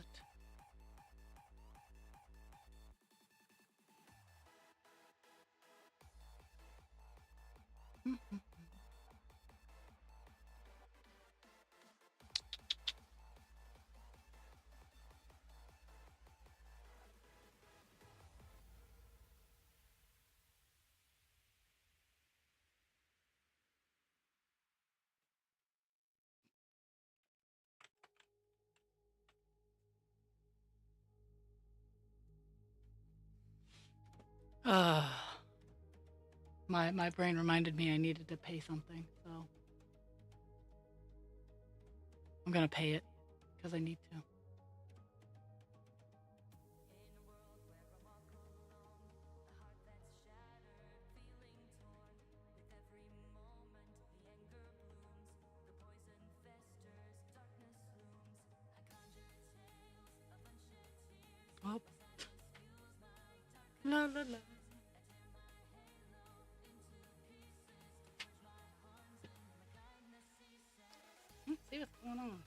My brain reminded me I needed to pay something, so I'm gonna pay it because I need to. Oh. La la la. Let's see what's going on.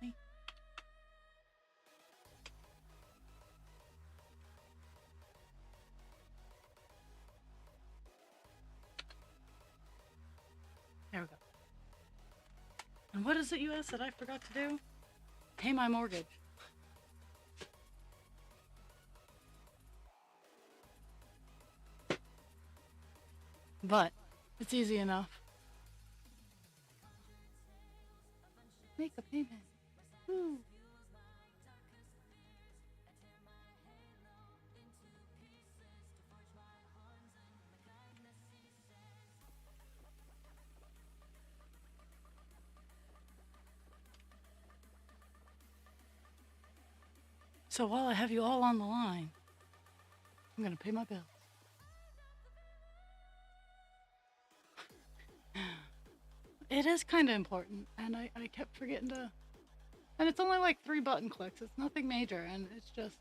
Really? There we go. And what is it you asked that I forgot to do? Pay my mortgage. But it's easy enough. Make a payment. Woo. So while I have you all on the line, I'm gonna pay my bills. It is kind of important, and I kept forgetting to. And it's only like 3 button clicks. It's nothing major, and it's just.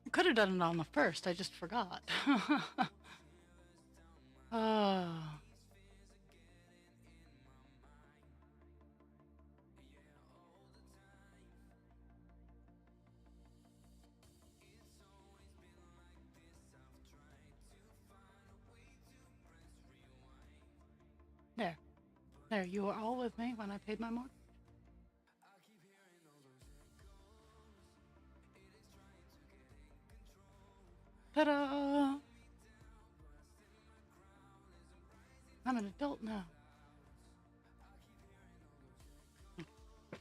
I could have done it on the first. I just forgot. Oh. There. There, you were all with me when I paid my mortgage. Ta-da! I'm an adult now.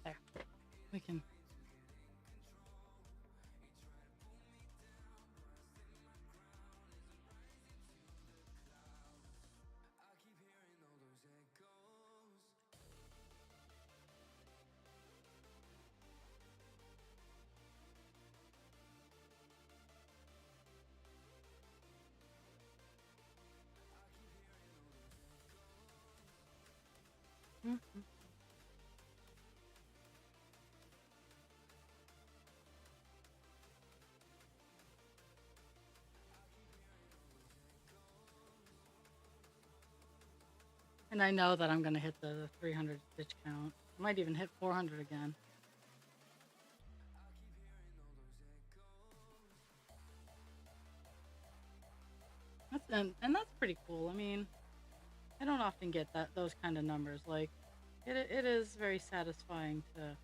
There. We can. Mhm. And I know that I'm going to hit the 300 stitch count. I might even hit 400 again. And that's pretty cool. I mean, I don't often get those kind of numbers. Like, it is very satisfying to.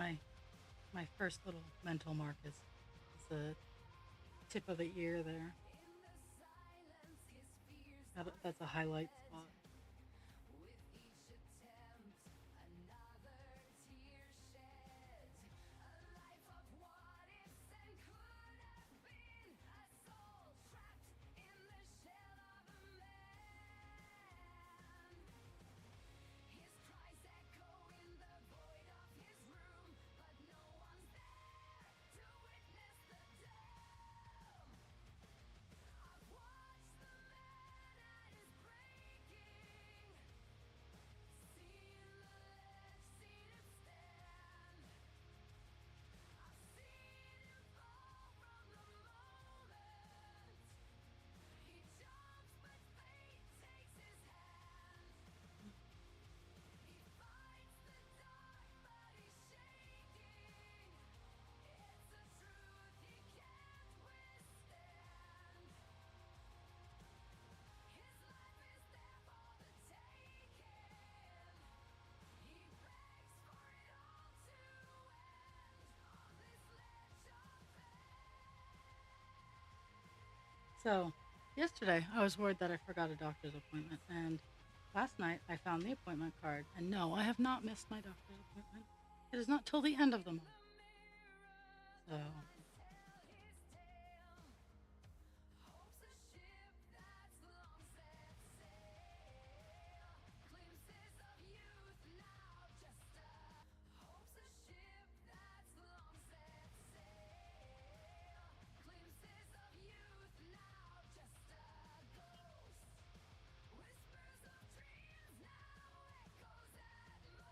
my my first little mental mark is the tip of the ear there. That's a highlight spot. So, yesterday I was worried that I forgot a doctor's appointment, and last night I found the appointment card, and no, I have not missed my doctor's appointment. It is not till the end of the month. So,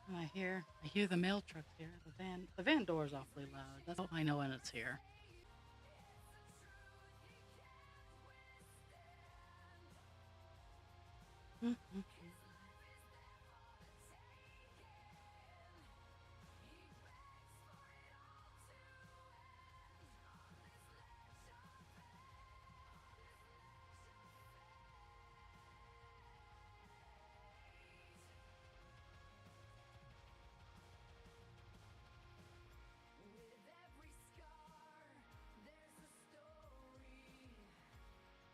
and I hear the mail truck here. The van door is awfully loud. That's how I know when it's here. Mhm.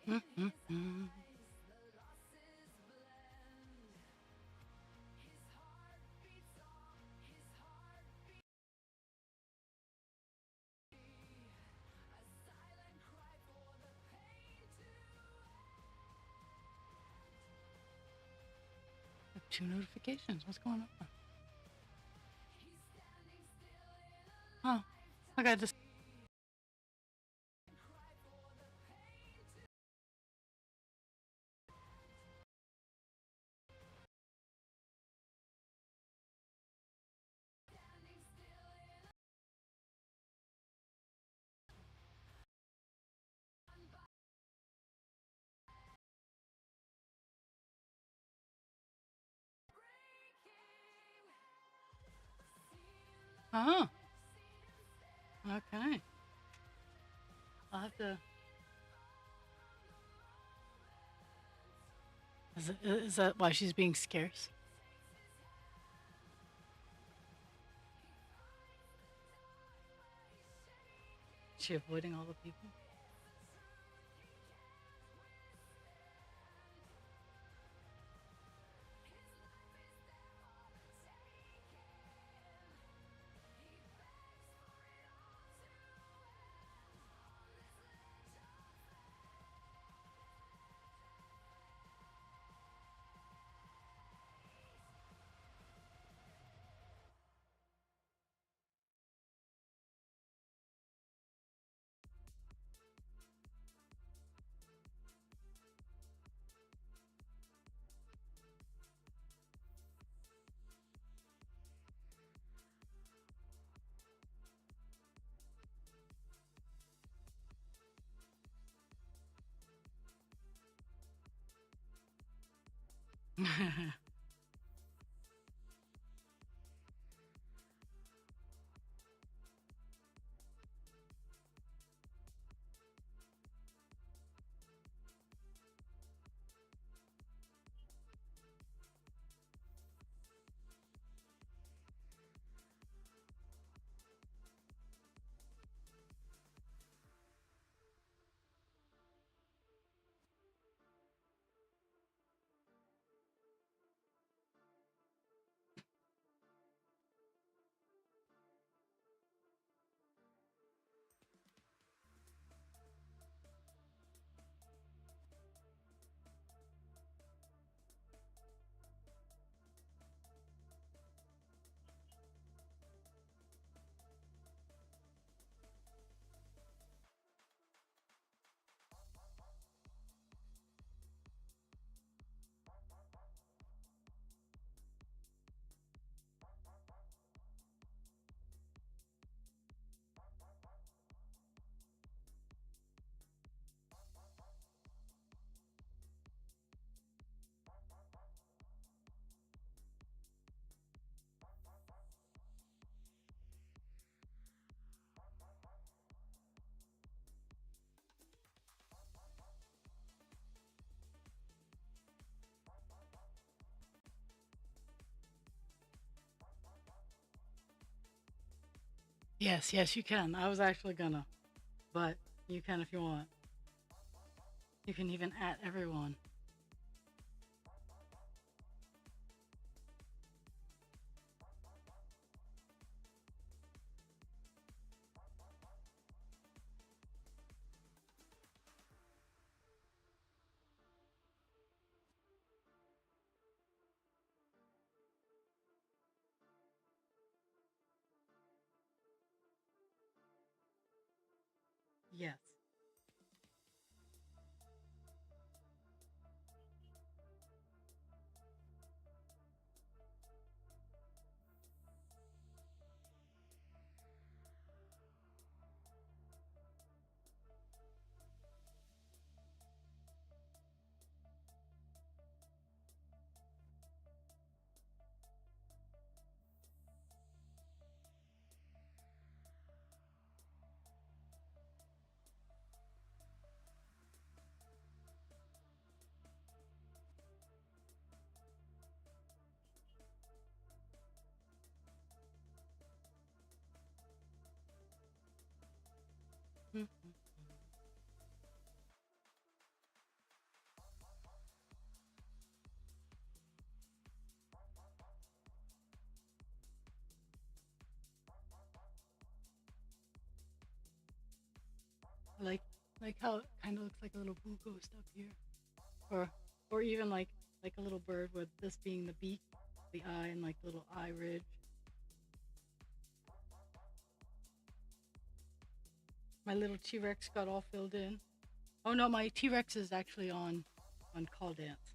Mhm. I have two notifications. What's going on? Oh, okay. Just oh, okay. I'll have to. Is that why she's being scarce? Is she avoiding all the people? Yes, yes, you can. I was actually gonna, but you can if you want. You can even at everyone. Yes. Mhm. I like how it kind of looks like a little blue ghost up here, or or even like a little bird with this being the beak, the eye, and like the little eye ridge. My little T Rex got all filled in. Oh no, my T Rex is actually on call dance.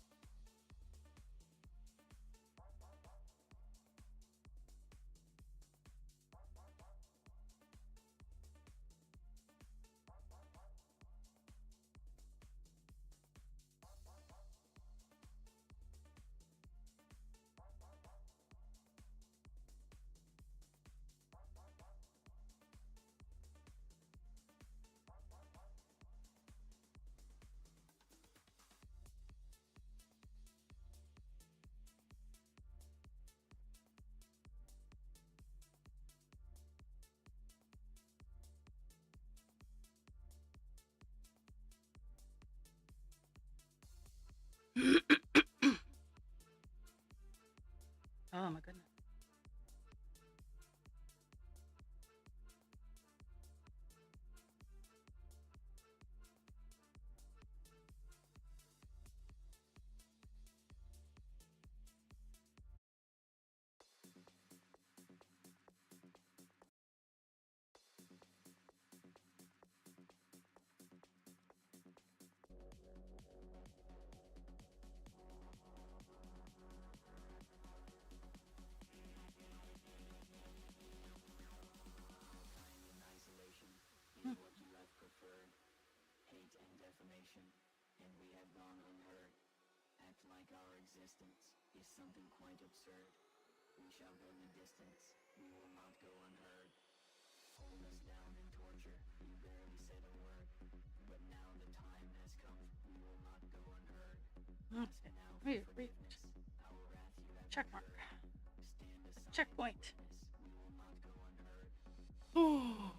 Oh my goodness.
Isolation
Hmm.
is what you have preferred. Hate and defamation, and we have gone unheard. Act like our existence is something quite absurd. We shall go the distance, we will not go unheard. Hold us down in torture, you barely said a word. But now the time has come, we will not go unheard. Ask
Okay.
now for
Wait, wait.
forgiveness, our wrath you have
Check mark.
incurred. Stand aside and
Checkpoint.
witness, we will not go unheard.
Ooh.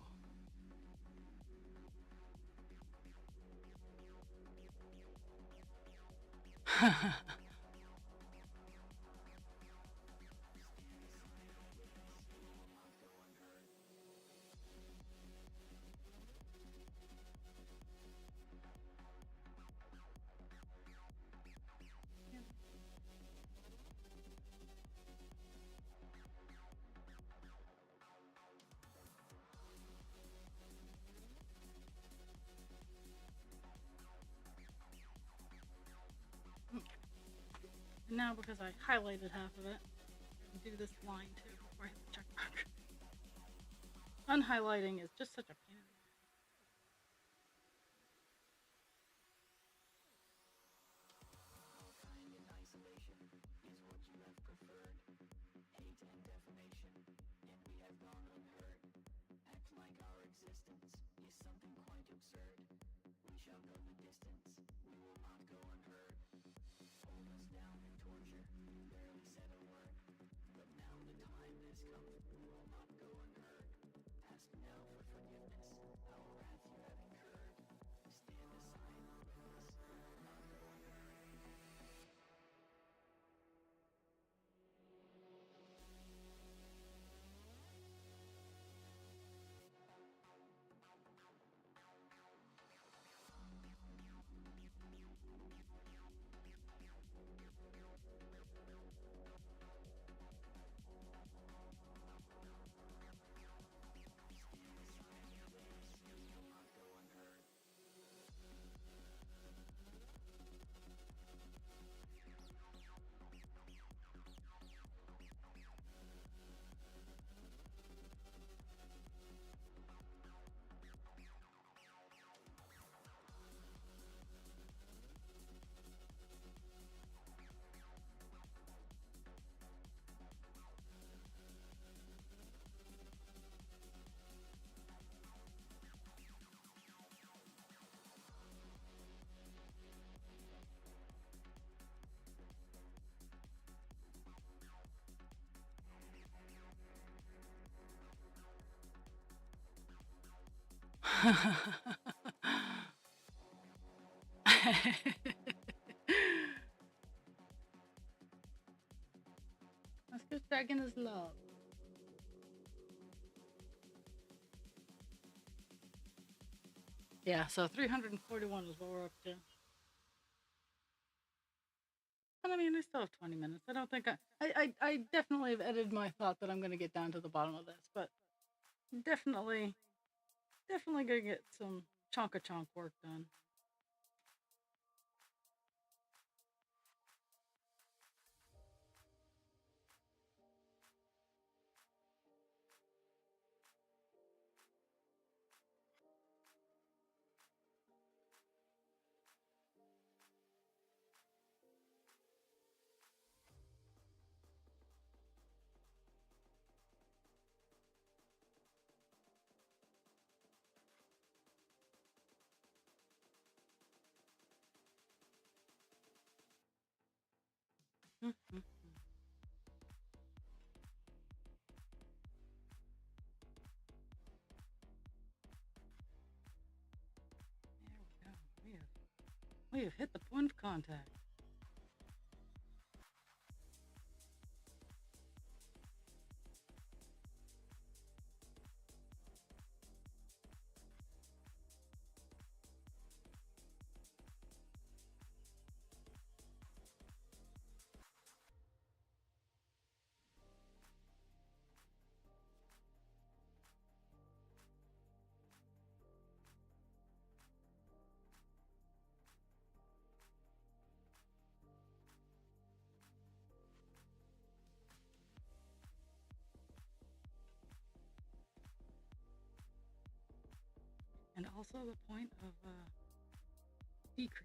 Now, because I highlighted half of it, I can do this line too before I hit the check mark. Unhighlighting is just such a pain in the
Our kind in isolation is what you have preferred. Hate and defamation, and we have gone unheard. Act like our existence is something quite absurd. We shall go the distance, we will not go unheard. Hold us down in torture, you barely said a word. But now the time has come, we will not go unheard.
Let's get back in his love. Yeah, so 341 is what we're up to. And I mean, I still have 20 minutes. I don't think I definitely have edited my thought that I'm going to get down to the bottom of this, but definitely, definitely going to get some chonka chonk work done. Mhm. There we go. We have hit the point of contact. And also the point of decrease.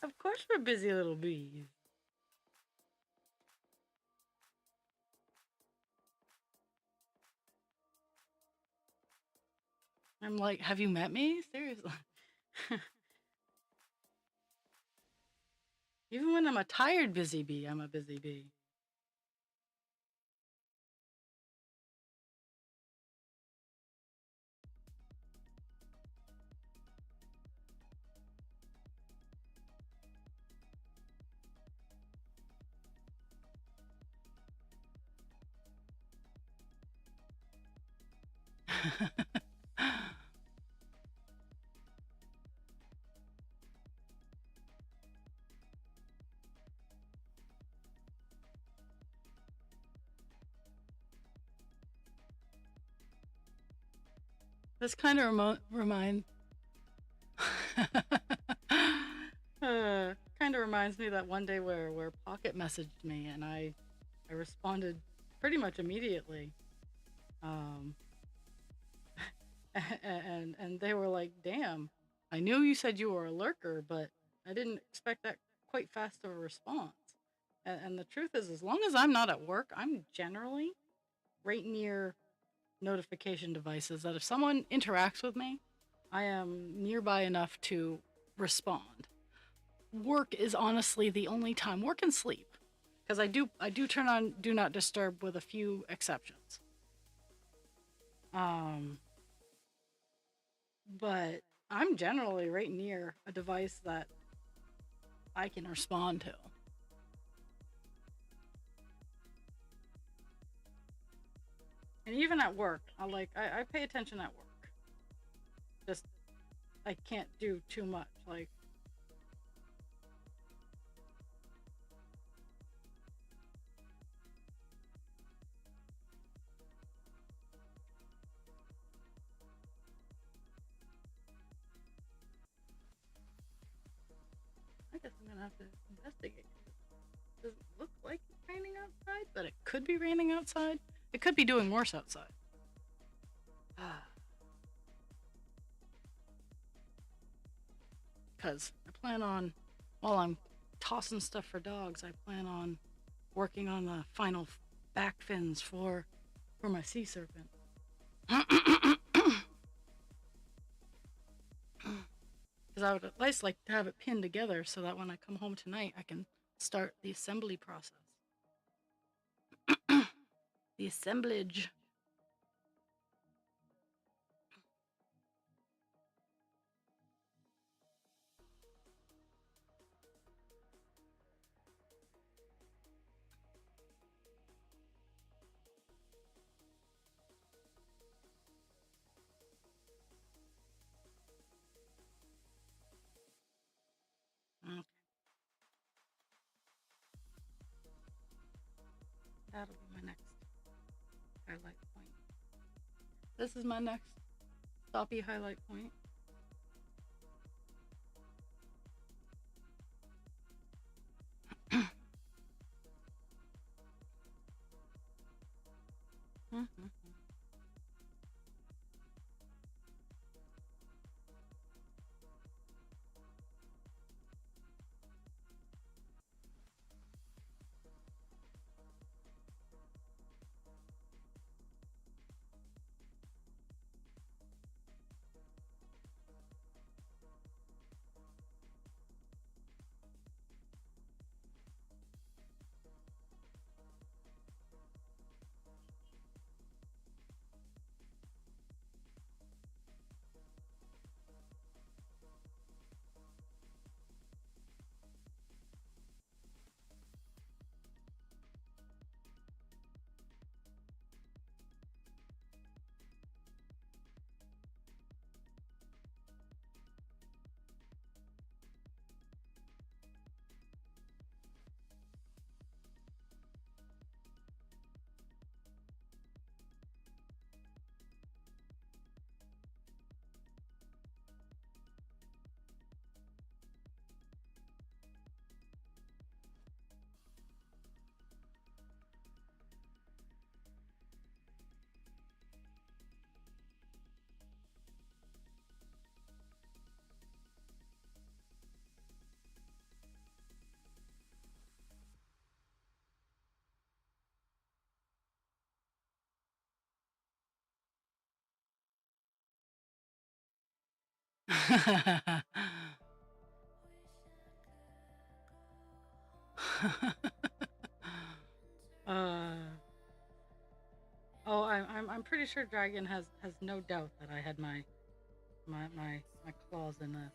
Of course, we're busy little bees. I'm like, have you met me? Seriously. Even when I'm a tired busy bee, I'm a busy bee. This kind of kind of reminds me that one day where Pocket messaged me and I responded pretty much immediately. Um, and they were like, "Damn, I knew you said you were a lurker, but I didn't expect that quite fast of a response." And the truth is, as long as I'm not at work, I'm generally right near notification devices that if someone interacts with me, I am nearby enough to respond. Work is honestly the only time, work and sleep, because I do turn on do not disturb with a few exceptions. Um, but I'm generally right near a device that I can respond to. And even at work, I pay attention at work. Just I can't do too much. Like I guess I'm gonna have to investigate. Does it look like it's raining outside? But it could be raining outside. It could be doing worse outside. Because I plan on, while I'm tossing stuff for dogs, I plan on working on the final back fins for my sea serpent. Because I would at least like to have it pinned together so that when I come home tonight, I can start the assembly process. The assemblage. Okay, that'll be my next highlight point. This is my next stoppy highlight point. uh, I'm pretty sure Dragon has no doubt that I had my claws in this.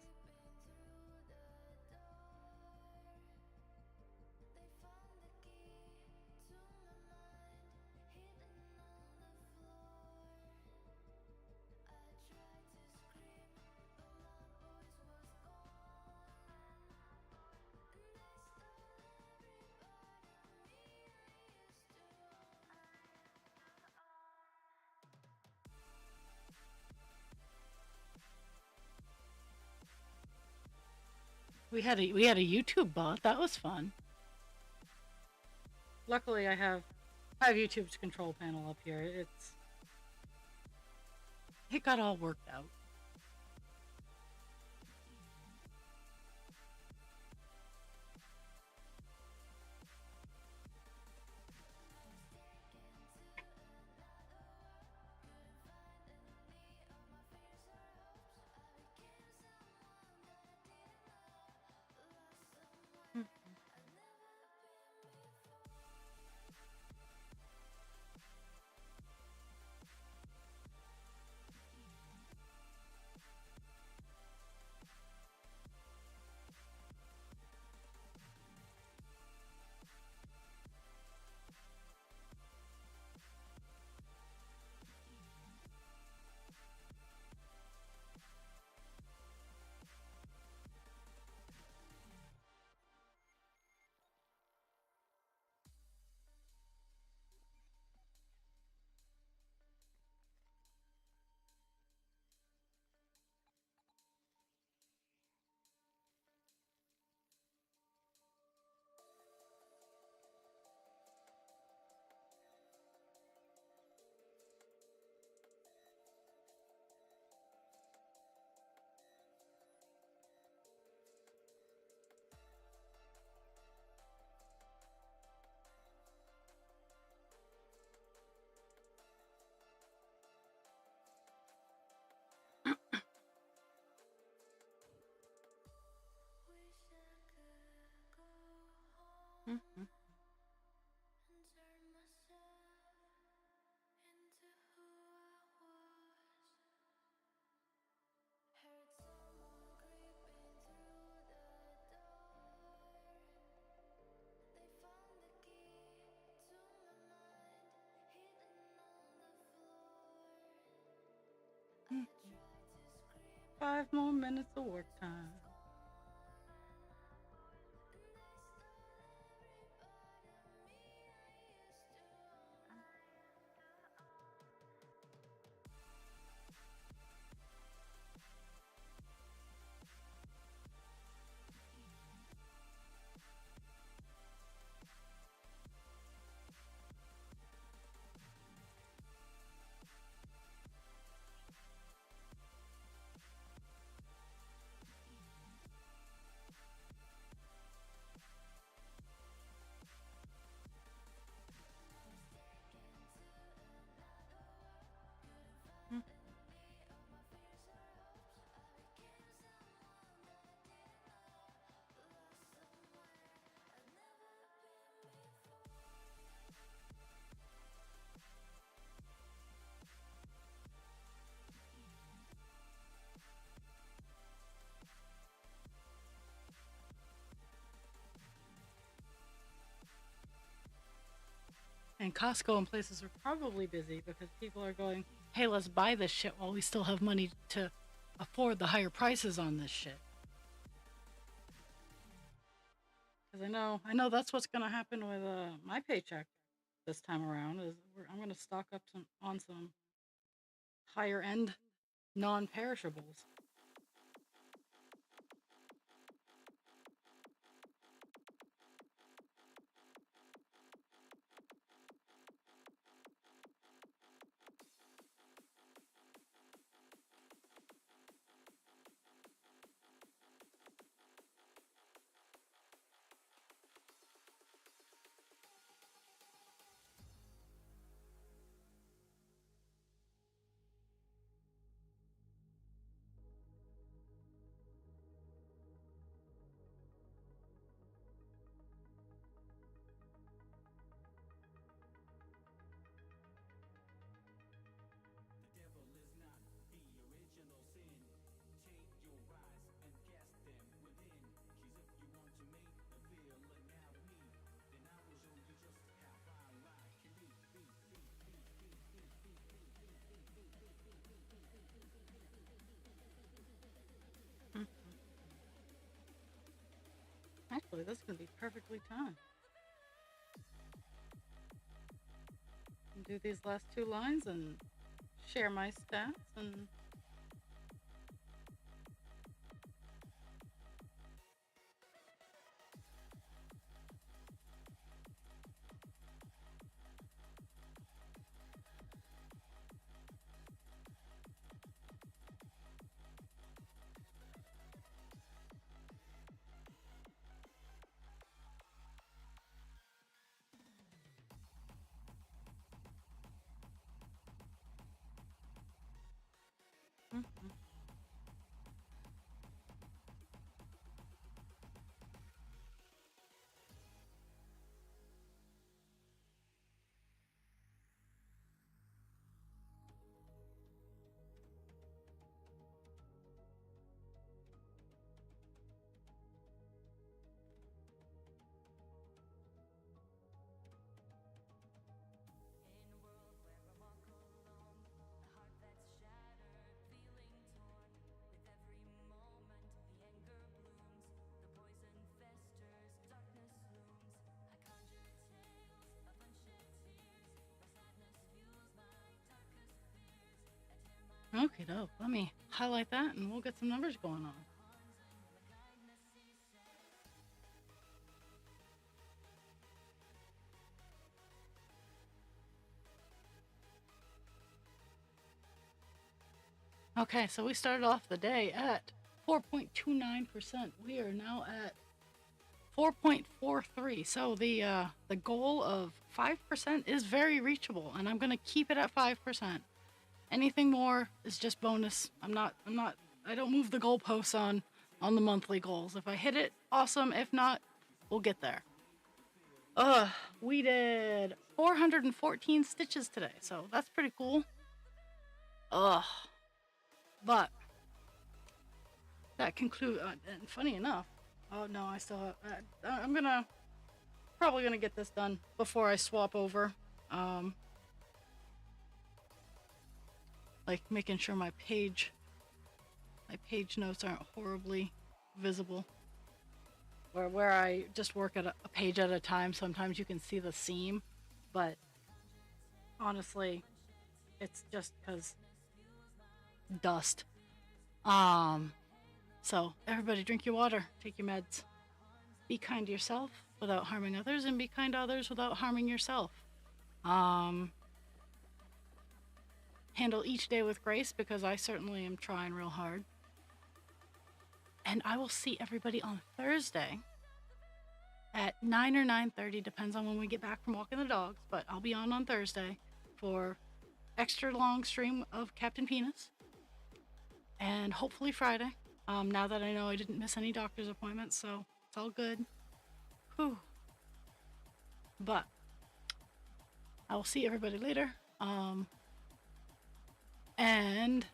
We had a YouTube bot. That was fun. Luckily, I have YouTube's control panel up here. It got all worked out. Mhm. Mhm. 5 more minutes of work time. Mhm. And Costco and places are probably busy because people are going, hey, let's buy this shit while we still have money to afford the higher prices on this shit. Because I know that's what's going to happen with my paycheck this time around. I'm going to stock up on some higher end non-perishables. Mhm. Actually, this is going to be perfectly timed. Do these last two lines and share my stats and Mhm. Okay, dope. Let me highlight that and we'll get some numbers going on. Okay, so we started off the day at 4.29%. We are now at 4.43. So the goal of 5% is very reachable, and I'm gonna keep it at 5%. Anything more is just bonus. I don't move the goalposts on the monthly goals. If I hit it, awesome. If not, we'll get there. Uh, we did 414 stitches today, so that's pretty cool. Ugh. But that concludes. And funny enough, oh no, I still have. I'm probably gonna get this done before I swap over. Um, like making sure my page notes aren't horribly visible. Where I just work at a page at a time. Sometimes you can see the seam, but honestly, it's just because dust. Um, so everybody drink your water, take your meds, be kind to yourself without harming others, and be kind to others without harming yourself. Um, handle each day with grace because I certainly am trying real hard. And I will see everybody on Thursday at 9 or 9:30, depends on when we get back from walking the dogs, but I'll be on Thursday for extra long stream of Captain Penis, and hopefully Friday. Now that I know I didn't miss any doctor's appointments, so it's all good. Whew. But I will see everybody later. And